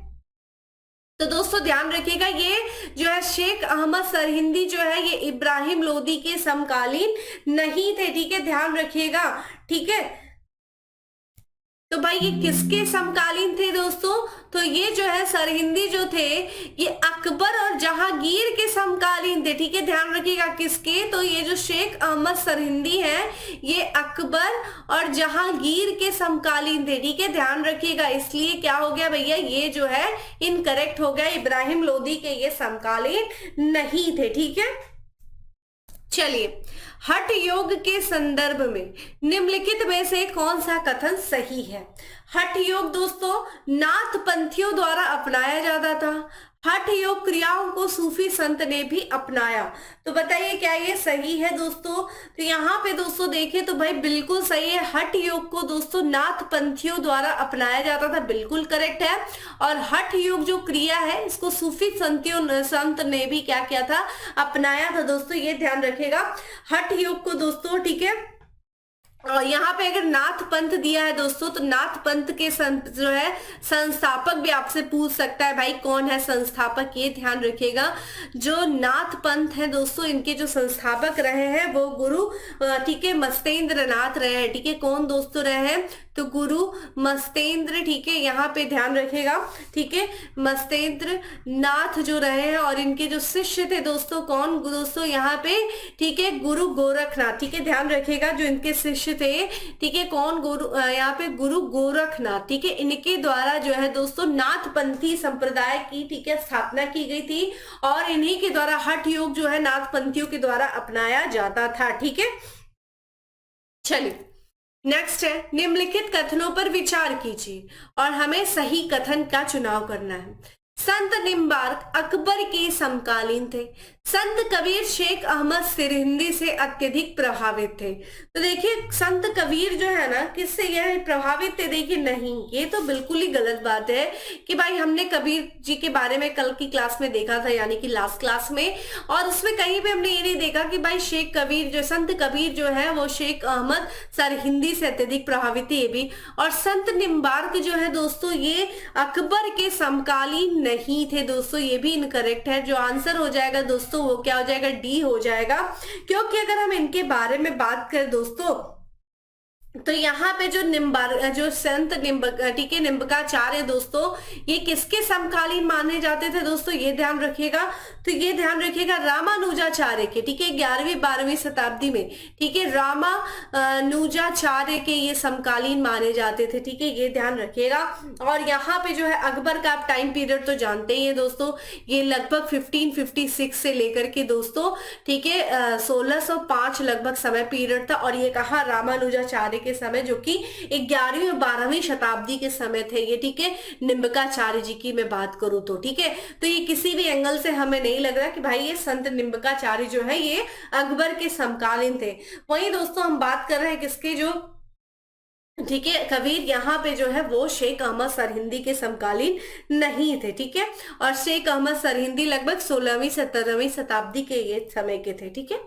S1: तो दोस्तों ध्यान रखिएगा, ये जो है शेख अहमद सरहिंदी जो है ये इब्राहिम लोदी के समकालीन नहीं थे। ठीक है, ध्यान रखिएगा। ठीक है, तो भाई ये किसके समकालीन थे दोस्तों? तो ये जो है सरहिंदी जो थे ये अकबर और जहांगीर के समकालीन थे। ठीक है, ध्यान रखिएगा किसके? तो ये जो शेख अहमद सरहिंदी है ये अकबर और जहांगीर के समकालीन थे। ठीक है, ध्यान रखिएगा। इसलिए क्या हो गया भैया, ये जो है इनकरेक्ट हो गया, इब्राहिम लोदी के ये समकालीन नहीं थे। ठीक है, चलिए, हठ योग के संदर्भ में निम्नलिखित में से कौन सा कथन सही है? हठ योग दोस्तों नाथ पंथियों द्वारा अपनाया जाता था। हठ योग क्रियाओं को सूफी संत ने भी अपनाया। तो बताइए क्या ये सही है दोस्तों? तो यहाँ पे दोस्तों देखें तो भाई बिल्कुल सही है। हठ योग को दोस्तों नाथ पंथियों द्वारा अपनाया जाता था, बिल्कुल करेक्ट है। और हठ योग जो क्रिया है इसको सूफी संत ने भी क्या किया था? अपनाया था दोस्तों, ये ध्यान रखेगा। हठ योग को दोस्तों, ठीक है, और यहाँ पे अगर नाथ पंथ दिया है दोस्तों तो नाथ पंथ के संत जो है संस्थापक भी आपसे पूछ सकता है, भाई कौन है संस्थापक? ये ध्यान रखिएगा। जो नाथ पंथ है दोस्तों इनके जो संस्थापक रहे हैं वो गुरु ठीक है मस्तेंद्र नाथ रहे हैं। ठीक है, कौन दोस्तों रहे हैं? तो गुरु मस्तेंद्र। ठीक है, यहाँ पे ध्यान रखेगा। ठीक है, मस्तेंद्र नाथ जो रहे हैं और इनके जो शिष्य थे दोस्तों कौन दोस्तों? यहाँ पे ठीक है गुरु गोरखनाथ। ठीक है, ध्यान रखेगा जो इनके शिष्य थे, ठीक है, कौन? गुरु यहाँ पे गुरु गोरखनाथ। ठीक है, इनके द्वारा जो है दोस्तों नाथपंथी संप्रदाय की ठीक है स्थापना की गई थी और इन्हीं के द्वारा हठ योग जो है नाथपंथियों के द्वारा अपनाया जाता था। ठीक है, चलिए नेक्स्ट है, निम्नलिखित कथनों पर विचार कीजिए और हमें सही कथन का चुनाव करना है। संत निम्बार्क अकबर के समकालीन थे। संत कबीर शेख अहमद सरहिंदी से अत्यधिक प्रभावित थे। तो देखिए संत कबीर जो है ना किससे यह प्रभावित थे? देखिए नहीं, ये तो बिल्कुल ही गलत बात है कि भाई हमने कबीर जी के बारे में कल की क्लास में देखा था, यानी कि लास्ट क्लास में, और उसमें कहीं पे हमने ये नहीं देखा कि भाई शेख कबीर जो संत कबीर जो है वो शेख अहमद सरहिंदी से अत्यधिक प्रभावित थे। ये भी, और संत निम्बार्क जो है दोस्तों ये अकबर के समकालीन नहीं थे दोस्तों, ये भी इनकरेक्ट है। जो आंसर हो जाएगा दोस्तों वो क्या हो जाएगा? डी हो जाएगा। क्योंकि अगर हम इनके बारे में बात करें दोस्तों तो यहाँ पे जो संत ठीक है निम्बकाचार्य दोस्तों ये किसके समकालीन माने जाते थे दोस्तों? ये ध्यान रखिएगा। तो ये ध्यान रखिएगा रामानुजाचार्य के, ठीक है, 11वीं-12वीं शताब्दी में, ठीक है, रामानुजाचार्य के ये समकालीन माने जाते थे। ठीक है, ये ध्यान रखिएगा। और यहाँ पे जो है अकबर का आप टाइम पीरियड तो जानते ही है दोस्तों, ये लगभग 1556 से लेकर के दोस्तों ठीक है 1605 लगभग समय पीरियड था। और ये कहा रामानुजाचार्य के समय, जो कि 11वीं और 12वीं शताब्दी के समय थे ये। ठीक है, निम्बकाचार्य जी की मैं बात करूं तो ठीक है, तो ये किसी भी एंगल से हमें नहीं लग रहा कि भाई ये संत निम्बकाचार्य जो है ये अकबर के समकालीन थे। वहीं दोस्तों हम बात कर रहे हैं किसके? जो ठीक है कबीर यहाँ पे जो है वो शेख अहमद सरहिंदी के समकालीन नहीं थे। ठीक है, और शेख अहमद सरहिंदी लगभग 16वीं 17वीं शताब्दी के ये समय के थे। ठीक है,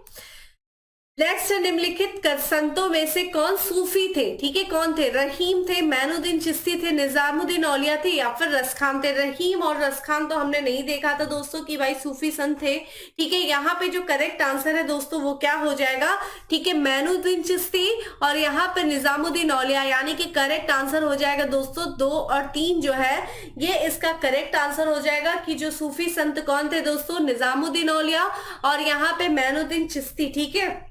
S1: नेक्स्ट निम्नलिखित संतों में से कौन सूफी थे? ठीक है, कौन थे? रहीम थे, मैनुद्दीन चिश्ती थे, निजामुद्दीन औलिया थे, या फिर रसखान थे? रहीम और रसखान तो हमने नहीं देखा था दोस्तों कि भाई सूफी संत थे। ठीक है, यहाँ पे जो करेक्ट आंसर है दोस्तों वो क्या हो जाएगा? ठीक है, मैनुद्दीन चिश्ती और यहाँ पे निजामुद्दीन औलिया, यानी कि करेक्ट आंसर हो जाएगा दोस्तों 2 और 3 जो है ये इसका करेक्ट आंसर हो जाएगा कि जो सूफी संत कौन थे दोस्तों? निजामुद्दीन औलिया और यहाँ पे मैनुद्दीन चिश्ती। ठीक है,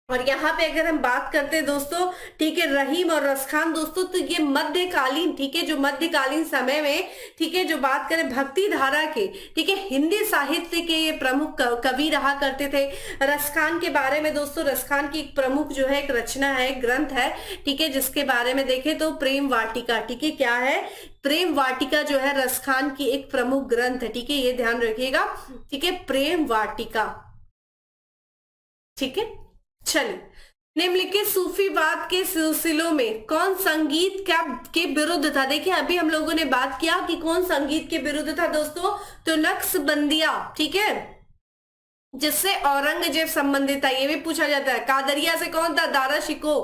S1: और यहाँ पे अगर हम बात करते हैं दोस्तों ठीक है रहीम और रसखान दोस्तों, तो ये मध्यकालीन ठीक है जो मध्यकालीन समय में ठीक है जो बात करें भक्ति धारा के ठीक है हिंदी साहित्य के ये प्रमुख कवि रहा करते थे। रसखान के बारे में दोस्तों, रसखान की एक प्रमुख जो है एक रचना है, एक ग्रंथ है ठीक है, जिसके बारे में देखें तो प्रेम वाटिका। ठीक है, क्या है? प्रेम वाटिका जो है रसखान की एक प्रमुख ग्रंथ है। ठीक है, ये ध्यान रखिएगा। ठीक है, प्रेम वाटिका। ठीक है, चलिए निम्नलिखित सूफीवाद के सिलसिलों में कौन संगीत के विरुद्ध था? देखिए अभी हम लोगों ने बात किया कि कौन संगीत के विरुद्ध था दोस्तों, तो नक्शबंदिया, ठीक है, जिससे औरंगजेब संबंधित था। ये भी पूछा जाता है। कादरिया से कौन था? दारा शिको,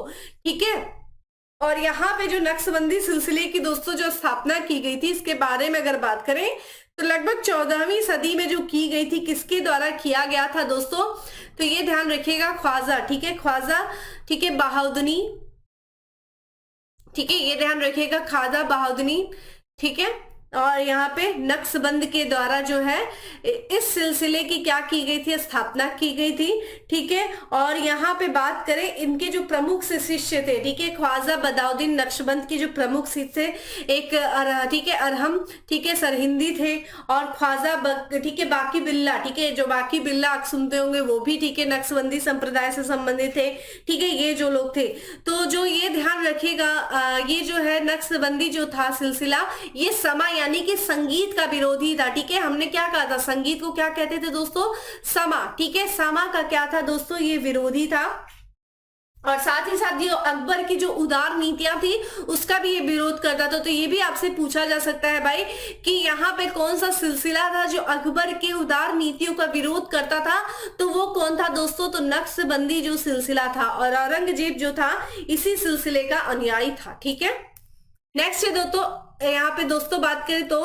S1: ठीक है। और यहाँ पे जो नक्शबंदी सिलसिले की दोस्तों जो स्थापना की गई थी, इसके बारे में अगर बात करें तो लगभग 14वीं सदी में जो की गई थी, किसके द्वारा किया गया था दोस्तों, तो ये ध्यान रखिएगा, ख्वाजा, ठीक है, ख्वाजा, ठीक है, बहाउद्दीन, ठीक है, ये ध्यान रखिएगा, ख्वाजा बहाउद्दीन, ठीक है। और यहाँ पे नक्शबंद के द्वारा जो है इस सिलसिले की क्या की गई थी? स्थापना की गई थी, ठीक है। और यहाँ पे बात करें इनके जो प्रमुख शिष्य थे, ठीक है, ख्वाजा बदाउद्दीन नक्शबंद के जो प्रमुख शिष्य थे, एक ठीक है अरहम, ठीक है, सरहिंदी थे, और ख्वाजा ठीक है बाकी बिल्ला, ठीक है, जो बाकी बिल्ला आप सुनते होंगे वो भी, ठीक है, नक्शबंदी संप्रदाय से संबंधित थे, ठीक है, ये जो लोग थे। तो जो ये ध्यान रखिएगा, ये जो है नक्शबंदी जो था सिलसिला, ये समा यानी कि संगीत का विरोधी था, ठीक है। हमने क्या कहा था? संगीत को क्या कहते थे दोस्तों? समा, ठीक है, समा का क्या था दोस्तों? ये विरोधी था। और साथ ही साथ ये अकबर की जो उदार नीतियां थी उसका भी ये विरोध करता था। तो ये भी आपसे पूछा जा सकता है भाई कि यहाँ पे कौन सा सिलसिला था जो अकबर के उदार नीतियों का विरोध करता था, तो वो कौन था दोस्तों? तो नक्शबंदी जो सिलसिला था, और औरंगजेब जो था इसी सिलसिले का अनुयायी था, ठीक है। नेक्स्ट है दोस्तों, यहाँ पे दोस्तों बात करें तो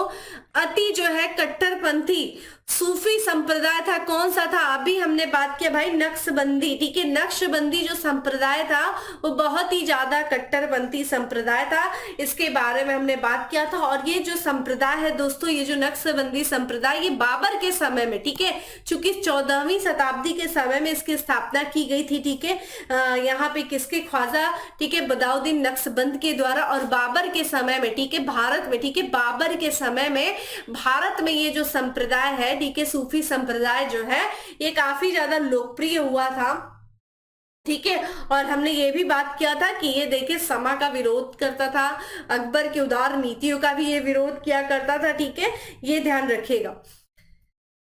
S1: अति जो है कट्टरपंथी सूफी संप्रदाय था, कौन सा था? अभी हमने बात किया भाई नक्शबंदी, ठीक है। नक्शबंदी जो संप्रदाय था वो बहुत ही ज्यादा कट्टरपंथी संप्रदाय था, इसके बारे में हमने बात किया था। और ये जो संप्रदाय है दोस्तों, ये जो नक्शबंदी संप्रदाय, ये बाबर के समय में, ठीक है, चूंकि 14वीं शताब्दी के समय में इसकी स्थापना की गई थी, ठीक है, यहाँ पे किसके? ख्वाजा, ठीक है, बदाउद्दीन नक्शबंद के द्वारा। और बाबर के समय में, ठीक है, भारत में, ठीक है, बाबर के समय में भारत में ये जो संप्रदाय है, ठीक है, सूफी संप्रदाय जो है ये काफी ज्यादा लोकप्रिय हुआ था, ठीक है। और हमने ये भी बात किया था कि ये देखिए समा का विरोध करता था, अकबर के उदार नीतियों का भी ये विरोध किया करता था, ठीक है, ये ध्यान रखिएगा।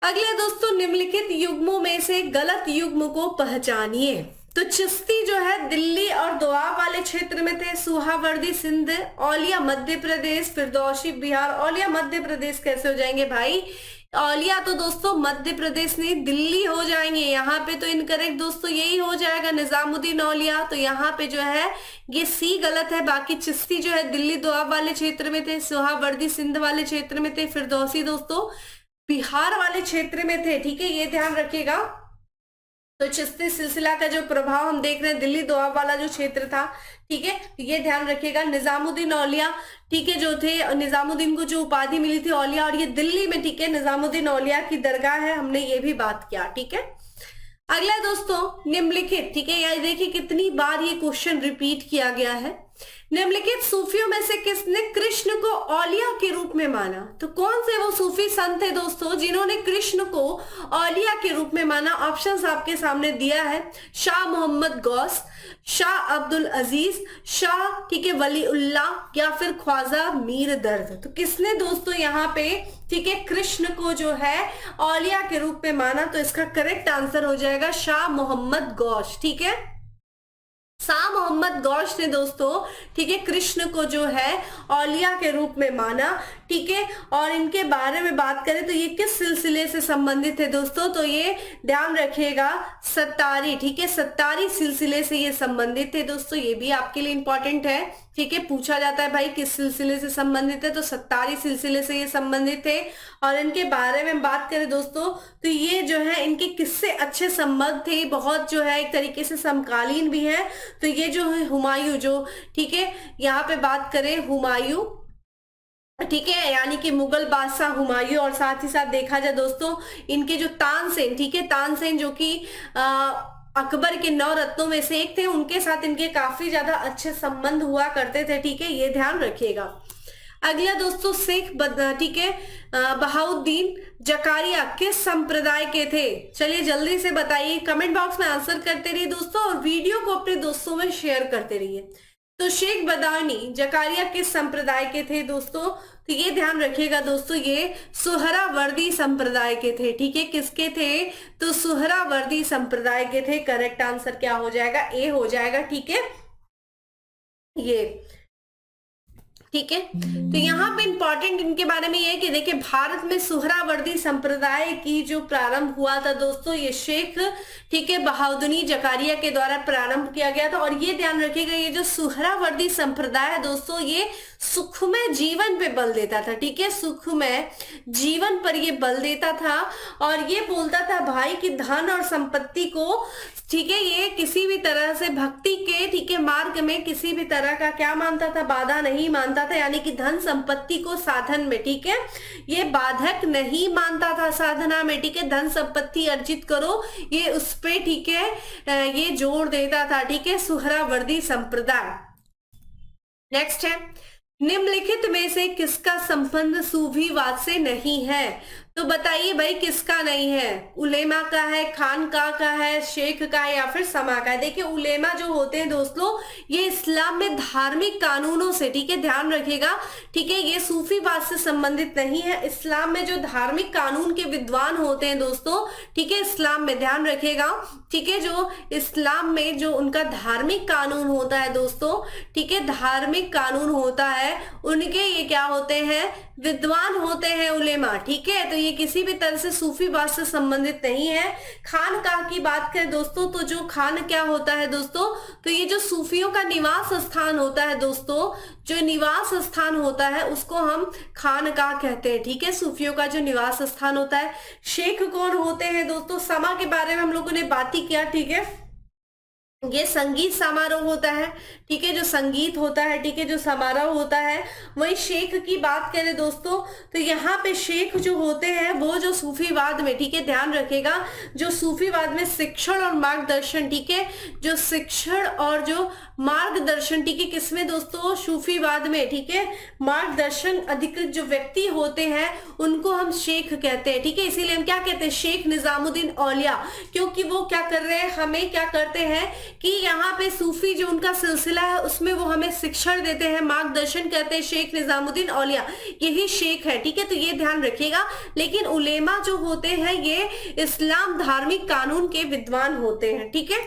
S1: अगले दोस्तों, निम्नलिखित युग्मों में से गलत युग्म को पहचानिए। तो चिश्ती जो है दिल्ली और दोआब वाले क्षेत्र में थे, सुहावर्दी सिंध, औलिया मध्य प्रदेश, फिरदौसी बिहार। औलिया मध्य प्रदेश कैसे हो जाएंगे भाई? औलिया तो दोस्तों मध्य प्रदेश नहीं, दिल्ली हो जाएंगे। यहाँ पे तो इनकरेक्ट दोस्तों यही हो जाएगा, निजामुद्दीन औलिया। तो यहाँ पे जो है ये सी गलत है। बाकी चिश्ती जो है दिल्ली दोआब वाले क्षेत्र में थे, सुहावर्दी सिंध वाले क्षेत्र में थे, फिरदौसी दोस्तों बिहार वाले क्षेत्र में थे, ठीक है, ये ध्यान रखिएगा। तो चिश्ती सिलसिला का जो प्रभाव हम देख रहे हैं दिल्ली दोआब वाला जो क्षेत्र था, ठीक है, ये ध्यान रखिएगा। निजामुद्दीन औलिया, ठीक है, जो थे, निजामुद्दीन को जो उपाधि मिली थी औलिया, और ये दिल्ली में, ठीक है, निजामुद्दीन औलिया की दरगाह है, हमने ये भी बात किया, ठीक है। अगला दोस्तों, निम्नलिखित, ठीक है, यार देखिए कितनी बार ये क्वेश्चन रिपीट किया गया है। निम्नलिखित सूफियों में से किसने कृष्ण को औलिया के रूप में माना? तो कौन से वो सूफी संत है दोस्तों जिन्होंने कृष्ण को औलिया के रूप में माना? ऑप्शंस आपके सामने दिया है, शाह मोहम्मद गौस, शाह अब्दुल अजीज, शाह, ठीक है, वलीउल्लाह, या फिर ख्वाजा मीर दर्द। तो किसने दोस्तों यहाँ पे, ठीक है, कृष्ण को जो है औलिया के रूप में माना? तो इसका करेक्ट आंसर हो जाएगा शाह मोहम्मद गौस, ठीक है। शाह मोहम्मद गौश ने दोस्तों, ठीक है, कृष्ण को जो है औलिया के रूप में माना, ठीक है। और इनके बारे में बात करें तो ये किस सिलसिले से संबंधित है दोस्तों? तो ये ध्यान रखिएगा सत्तारी, ठीक है, सत्तारी सिलसिले से ये संबंधित है दोस्तों, ये भी आपके लिए इंपॉर्टेंट है, ठीक है, पूछा जाता है भाई किस सिलसिले से संबंधित है, तो सत्तारी सिलसिले से ये संबंधित है। और इनके बारे में बात करें दोस्तों तो ये जो है इनके किससे अच्छे संबंध थे, बहुत जो है एक तरीके से समकालीन भी है। तो ये जो है हुमायूं, जो, ठीक है, यहाँ पे बात करें हुमायूं, ठीक है, यानी कि मुगल बादशाह हुमायूं। और साथ ही साथ देखा जाए दोस्तों इनके जो तानसेन, ठीक है, तानसेन जो कि अकबर के 9 रत्नों में से एक थे, उनके साथ इनके काफी ज्यादा अच्छे संबंध हुआ करते थे, ठीक है, ये ध्यान रखिएगा। अगला दोस्तों शेख ठीक है, बहाउद्दीन जकारिया किस संप्रदाय के थे? चलिए जल्दी से बताइए, कमेंट बॉक्स में आंसर करते रहिए दोस्तों, और वीडियो को अपने दोस्तों में शेयर करते रहिए। तो शेख बदायूनी जकारिया किस संप्रदाय के थे दोस्तों? तो ये ध्यान रखिएगा दोस्तों, ये सुहरावर्दी संप्रदाय के थे। ठीक है, किसके थे? तो सुहरावर्दी संप्रदाय के थे। करेक्ट आंसर क्या हो जाएगा? ए हो जाएगा। ठीक है, ये ठीक है। तो यहाँ पे इंपॉर्टेंट इनके बारे में ये है कि देखिए, भारत में सुहरावर्दी संप्रदाय की जो प्रारंभ हुआ था दोस्तों, ये शेख ठीक है बहाउद्दीन जकारिया के द्वारा प्रारंभ किया गया था। और ये ध्यान रखिएगा, ये जो सुहरावर्दी संप्रदाय है दोस्तों, ये सुखमय जीवन पे बल देता था। ठीक है, सुखमय जीवन पर ये बल देता था और ये बोलता था भाई कि धन और संपत्ति को ठीक है, ये किसी भी तरह से भक्ति के ठीक है मार्ग में किसी भी तरह का क्या मानता था? बाधा नहीं मानता था। यानी कि धन संपत्ति को साधन में ठीक है ये बाधक नहीं मानता था साधना में। ठीक है, धन संपत्ति अर्जित करो, ये उस पे ठीक है ये जोर देता था। ठीक है, सुहरावर्दी संप्रदाय। नेक्स्ट है, निम्नलिखित में से किसका संबंध सूफीवाद से नहीं है? तो बताइए भाई, किसका नहीं है? उलेमा का है, खानका का है, शेख का है या फिर समा का है? देखिए, उलेमा जो होते हैं दोस्तों, ये इस्लाम में धार्मिक कानूनों से ठीक है ध्यान रखिएगा ठीक है, ये सूफीवाद से संबंधित नहीं है। इस्लाम में जो धार्मिक कानून के विद्वान होते हैं दोस्तों ठीक है, इस्लाम में ध्यान रखिएगा ठीक है, जो इस्लाम में जो उनका धार्मिक कानून होता है दोस्तों ठीक है, धार्मिक कानून होता है, उनके ये क्या होते हैं? विद्वान होते हैं उलेमा। ठीक है, तो ये किसी भी तरह से सूफीवाद से संबंधित नहीं है। खानकाह की बात करें दोस्तों, तो जो खान क्या होता है दोस्तों? तो ये जो सूफियों का निवास स्थान होता है दोस्तों, जो निवास स्थान होता है उसको हम खानकाह कहते हैं। ठीक है, सूफियों का जो निवास स्थान होता है। शेख कौन होते हैं दोस्तों? समा के बारे में हम लोगों ने बात ही किया। ठीक है, ये संगीत समारोह होता है। ठीक है, जो संगीत होता है ठीक है, जो समारोह होता है। वही शेख की बात करें दोस्तों, तो यहाँ पे शेख जो होते हैं वो जो सूफीवाद में ठीक है ध्यान रखेगा, जो सूफीवाद में शिक्षण और मार्गदर्शन ठीक है, जो शिक्षण और जो मार्गदर्शन ठीक है किसमें दोस्तों? सूफीवाद में ठीक है, मार्गदर्शन अधिकृत जो व्यक्ति होते हैं उनको हम शेख कहते हैं। ठीक है, इसीलिए हम क्या कहते हैं? शेख निजामुद्दीन औलिया, क्योंकि वो क्या कर रहे हैं? हमें क्या करते हैं कि यहाँ पे सूफी जो उनका सिलसिला है उसमें वो हमें शिक्षण देते हैं, मार्गदर्शन करते हैं। शेख निजामुद्दीन औलिया यही शेख है। ठीक है, तो ये ध्यान रखिएगा। लेकिन उलेमा जो होते हैं ये इस्लाम धार्मिक कानून के विद्वान होते हैं। ठीक है,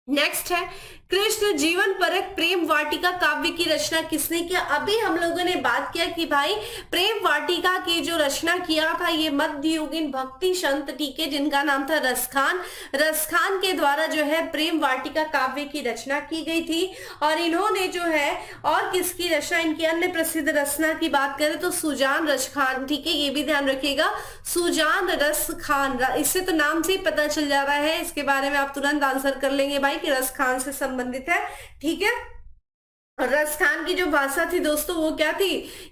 S1: नेक्स्ट है, कृष्ण जीवन परक प्रेम वाटिका काव्य की रचना किसने किया? अभी हम लोगों ने बात किया कि भाई प्रेम वाटिका की जो रचना किया था ये मध्ययुगीन भक्ति संत ठीक है जिनका नाम था रसखान। रसखान के द्वारा जो है प्रेम वाटिका काव्य की रचना की गई थी। और इन्होंने जो है और किसकी रचना, इनकी अन्य प्रसिद्ध रचना की बात करें तो सुजान रसखान। ठीक है, ये भी ध्यान रखिएगा, सुजान रसखान। इससे तो नाम से ही पता चल जा रहा है, इसके बारे में आप तुरंत आंसर कर लेंगे भाई कि रसखान से संबंधित है। ठीक है, रसखान की जो भाषा थी दोस्तों वो क्या थी?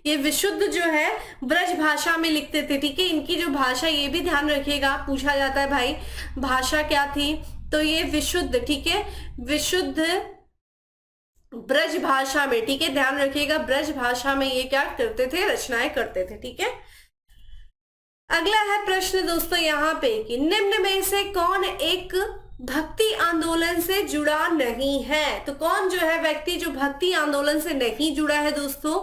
S1: ये विशुद्ध जो है ब्रज भाषा में लिखते थे। ठीक है, इनकी जो भाषा ये भी ध्यान रखिएगा, पूछा जाता है भाई भाषा क्या थी, तो ये विशुद्ध ठीक है, विशुद्ध ब्रज भाषा में। ठीक है, ध्यान रखिएगा, ब्रज भाषा में ये क्या करते थे? रचनाएं करते थे। ठीक है, अगला है प्रश्न दोस्तों यहाँ पे कि निम्न में से कौन एक भक्ति आंदोलन से जुड़ा नहीं है? तो कौन जो है व्यक्ति जो भक्ति आंदोलन से नहीं जुड़ा है दोस्तों?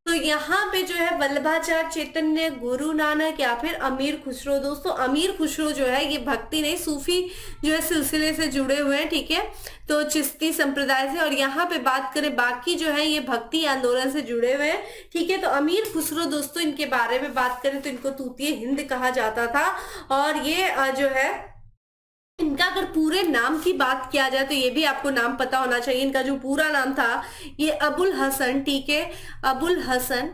S1: तो यहाँ पे जो है वल्लभाचार्य चैतन्य, गुरु नानक या फिर अमीर खुसरो। दोस्तों अमीर खुसरो जो है ये भक्ति नहीं सूफी जो है सिलसिले से जुड़े हुए हैं। ठीक है, तो चिश्ती संप्रदाय से। और यहाँ पे बात करें बाकी जो है ये भक्ति आंदोलन से जुड़े हुए हैं। ठीक है, तो अमीर खुसरो दोस्तों इनके बारे में बात करें तो इनको तूतिए हिंद कहा जाता था। और ये जो है इनका अगर पूरे नाम की बात किया जाए तो ये भी आपको नाम पता होना चाहिए। इनका जो पूरा नाम था ये अबुल हसन। ठीक है, अबुल हसन।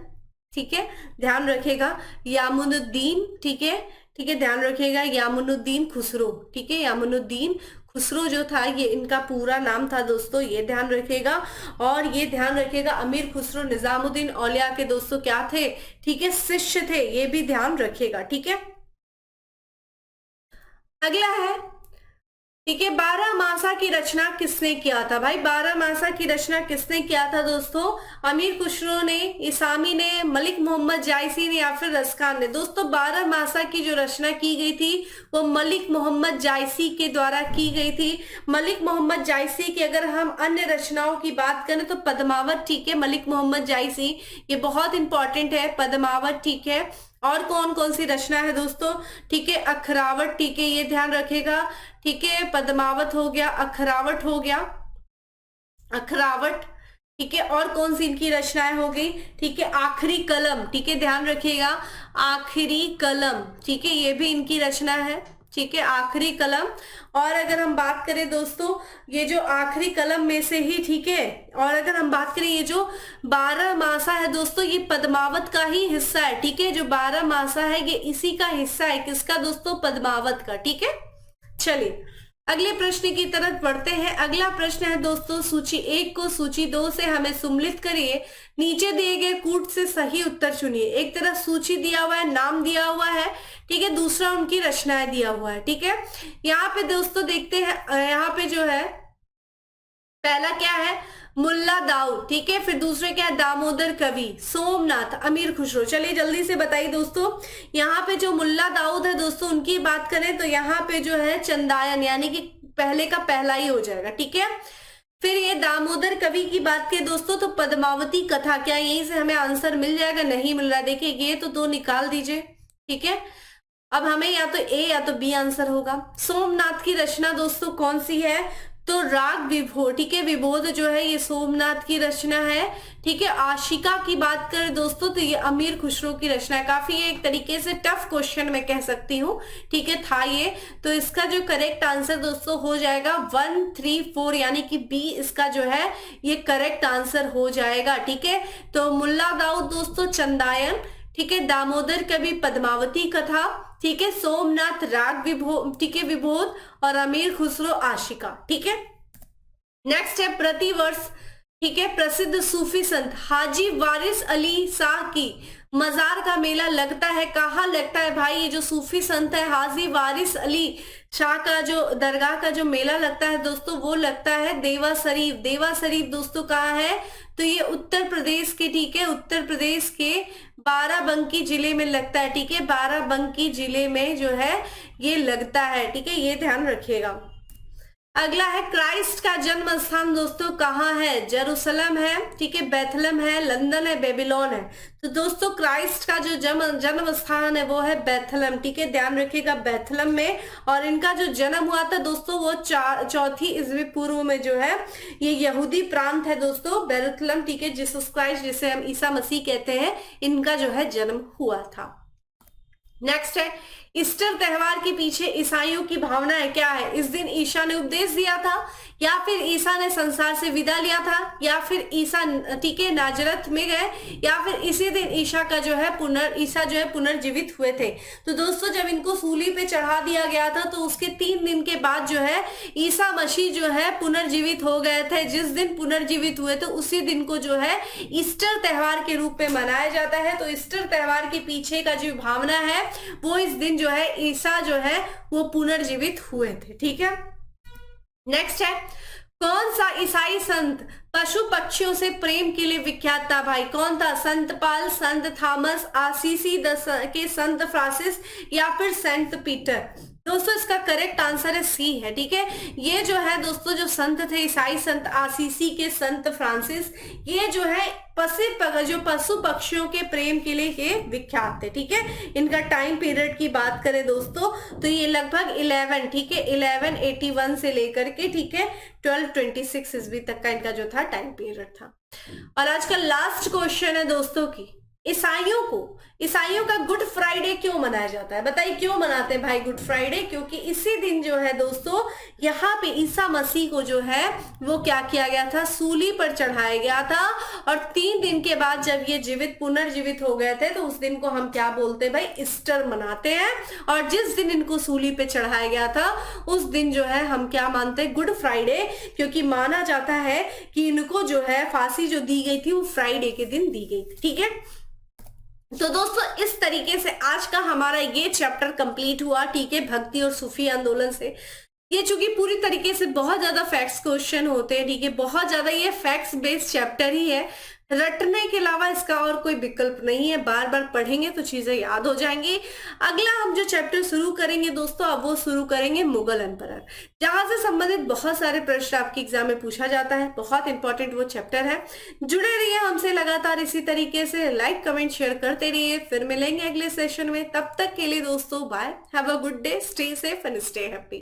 S1: ठीक है, ध्यान रखेगा, यामुनुद्दीन। ठीक है, ठीक है, ध्यान रखिएगा, यामुनुद्दीन खुसरो। ठीक है, यामुनुद्दीन खुसरो जो था ये इनका पूरा नाम था दोस्तों, ये ध्यान रखिएगा। और ये ध्यान रखिएगा अमीर खुसरो निजामुद्दीन औलिया के दोस्तों क्या थे? ठीक है, शिष्य थे, ये भी ध्यान रखिएगा। ठीक है, अगला है ठीक है, 12 मासा की रचना किसने किया था भाई? 12 मासा की रचना किसने किया था दोस्तों? अमीर खुसरो ने, इसामी ने, मलिक मोहम्मद जायसी ने या फिर रस खान ने? दोस्तों 12 मासा की जो रचना की गई थी वो मलिक मोहम्मद जायसी के द्वारा की गई थी। मलिक मोहम्मद जायसी की अगर हम अन्य रचनाओं की बात करें तो पद्मावत, ठीक है, मलिक मोहम्मद जायसी, ये बहुत इंपॉर्टेंट है, पद्मावत, ठीक है। और कौन कौन सी रचना है दोस्तों? ठीक है, अखरावट, ठीक है, ये ध्यान रखेगा, ठीक है, पद्मावत हो गया, अखरावट हो गया, अखरावट, ठीक है। और कौन सी इनकी रचनाएं हो गई? ठीक है, आखिरी कलम, ठीक है, ध्यान रखिएगा, आखिरी कलम, ठीक है, ये भी इनकी रचना है, ठीक है, आखिरी कलम। और अगर हम बात करें दोस्तों ये जो आखिरी कलम में से ही, ठीक है, और अगर हम बात करें ये जो 12 मासा है दोस्तों, ये पद्मावत का ही हिस्सा है, ठीक है, जो 12 मासा है ये इसी का हिस्सा है, किसका दोस्तों? पद्मावत का, ठीक है। चलिए अगले प्रश्न की तरफ बढ़ते हैं। अगला प्रश्न है दोस्तों, सूची 1 को सूची 2 से हमें सम्मिलित करिए, नीचे दिए गए कूट से सही उत्तर चुनिए। एक तरफ सूची दिया हुआ है, नाम दिया हुआ है, ठीक है, दूसरा उनकी रचनाएं दिया हुआ है, ठीक है। यहाँ पे दोस्तों देखते हैं, यहाँ पे जो है पहला क्या है? मुल्ला दाऊद, ठीक है, फिर दूसरे क्या है? दामोदर कवि, सोमनाथ, अमीर खुसरो। चलिए जल्दी से बताइए दोस्तों, यहाँ पे जो मुल्ला दाऊद है दोस्तों उनकी बात करें तो यहाँ पे जो है चंदायन, यानी कि पहले का पहला ही हो जाएगा, ठीक है। फिर ये दामोदर कवि की बात करें दोस्तों तो पद्मावती कथा, क्या यहीं से हमें आंसर मिल जाएगा? नहीं मिल रहा, देखिए ये तो 2 निकाल दीजिए, ठीक है। अब हमें या तो ए या तो बी आंसर होगा। सोमनाथ की रचना दोस्तों कौन सी है? तो राग विभोर, ठीक है, विबोध जो है ये सोमनाथ की रचना है, ठीक है। आशिका की बात करें दोस्तों तो ये अमीर खुसरो की रचना है। काफी एक तरीके से टफ क्वेश्चन मैं कह सकती हूँ, ठीक है, था ये। तो इसका जो करेक्ट आंसर दोस्तों हो जाएगा 1, 3, 4, यानी कि बी इसका जो है ये करेक्ट आंसर हो जाएगा, ठीक है। तो मुल्ला दाऊद दोस्तों चंदायन, ठीक है, दामोदर कवि पद्मावती कथा, ठीक है, सोमनाथ राग ठीक है, विबोध, और अमीर खुसरो आशिका, ठीक है। नेक्स्ट है प्रतिवर्ष, ठीक है, प्रसिद्ध सूफी संत हाजी वारिस अली शाह की मजार का मेला लगता है, कहाँ लगता है भाई? ये जो सूफी संत है हाजी वारिस अली शाह का जो दरगाह का जो मेला लगता है दोस्तों वो लगता है देवा शरीफ। देवा शरीफ दोस्तों कहाँ है? तो ये उत्तर प्रदेश के, ठीक है, उत्तर प्रदेश के बाराबंकी जिले में लगता है, ठीक है, बाराबंकी जिले में जो है ये लगता है, ठीक है, ये ध्यान रखिएगा। अगला है क्राइस्ट का जन्म स्थान दोस्तों कहाँ है? जेरूसलम है, ठीक है, बेथलम है, लंदन है, बेबीलोन है। तो दोस्तों क्राइस्ट का जो जन्म स्थान है वो है बेथलम, ठीक है, ध्यान रखिएगा, बेथलम में। और इनका जो जन्म हुआ था दोस्तों वो 4वीं ईस्वी पूर्व में जो है ये यहूदी प्रांत है दोस्तों, बेथलम, ठीक है, जीसस क्राइस्ट जिसे हम ईसा मसीह कहते हैं, इनका जो है जन्म हुआ था। नेक्स्ट है ईस्टर त्योहार के पीछे ईसाइयों की भावना है, क्या है? इस दिन ईसा ने उपदेश दिया था, या फिर ईसा ने संसार से विदा लिया था, या फिर ईसा, ठीक है, नाजरत में गए, या फिर इसी दिन ईसा जो है पुनर्जीवित हुए थे। तो दोस्तों जब इनको सूली पे चढ़ा दिया गया था तो उसके 3 दिन के बाद जो है ईसा मसीह जो है पुनर्जीवित हो गए थे। जिस दिन पुनर्जीवित हुए थे उसी दिन को जो है ईस्टर त्योहार के रूप में मनाया जाता है। तो ईस्टर त्योहार के पीछे का जो भावना है वो इस दिन जो है ईसा जो है वो पुनर्जीवित हुए थे, ठीक है। नेक्स्ट है कौन सा ईसाई संत पशु पक्षियों से प्रेम के लिए विख्यात था भाई? कौन था? संत पाल, संत थॉमस, आसीसी के संत फ्रांसिस, या फिर सेंट पीटर? दोस्तों इसका करेक्ट आंसर है सी है, ठीक है। ये जो है दोस्तों जो संत थे ईसाई संत आसीसी के संत फ्रांसिस, ये जो है पशु पक्षियों के प्रेम के लिए ये विख्यात थे, ठीक है। इनका टाइम पीरियड की बात करें दोस्तों तो ये लगभग 11, ठीक है, 1181 से लेकर के, ठीक है, 1226 ईस्वी तक का इनका जो था टाइम पीरियड था। और आज का लास्ट क्वेश्चन है दोस्तों की ईसाइयों का गुड फ्राइडे क्यों मनाया जाता है? बताइए क्यों मनाते हैं भाई गुड फ्राइडे? क्योंकि इसी दिन जो है दोस्तों यहाँ पे ईसा मसीह को जो है वो क्या किया गया था? सूली पर चढ़ाया गया था। और 3 दिन के बाद जब ये पुनर्जीवित हो गए थे तो उस दिन को हम क्या बोलते हैं भाई? ईस्टर मनाते हैं। और जिस दिन इनको सूली पे चढ़ाया गया था उस दिन जो है हम क्या मानते हैं? गुड फ्राइडे, क्योंकि माना जाता है कि इनको जो है फांसी जो दी गई थी वो फ्राइडे के दिन दी गई थी, ठीक है। तो दोस्तों इस तरीके से आज का हमारा ये चैप्टर कंप्लीट हुआ, ठीक है, भक्ति और सूफी आंदोलन से। ये चूंकि पूरी तरीके से बहुत ज्यादा फैक्ट्स क्वेश्चन होते हैं, ठीक है, बहुत ज्यादा ये फैक्ट्स बेस्ड चैप्टर ही है। रटने के अलावा इसका और कोई विकल्प नहीं है, बार बार पढ़ेंगे तो चीजें याद हो जाएंगी। अगला हम जो चैप्टर शुरू करेंगे दोस्तों, अब वो शुरू करेंगे मुगल एम्परर, जहां से संबंधित बहुत सारे प्रश्न आपके एग्जाम में पूछा जाता है। बहुत इंपॉर्टेंट वो चैप्टर है। जुड़े रहिए हमसे लगातार इसी तरीके से, लाइक कमेंट शेयर करते रहिए। फिर मिलेंगे अगले सेशन में, तब तक के लिए दोस्तों bye, have a good day, stay safe and stay happy.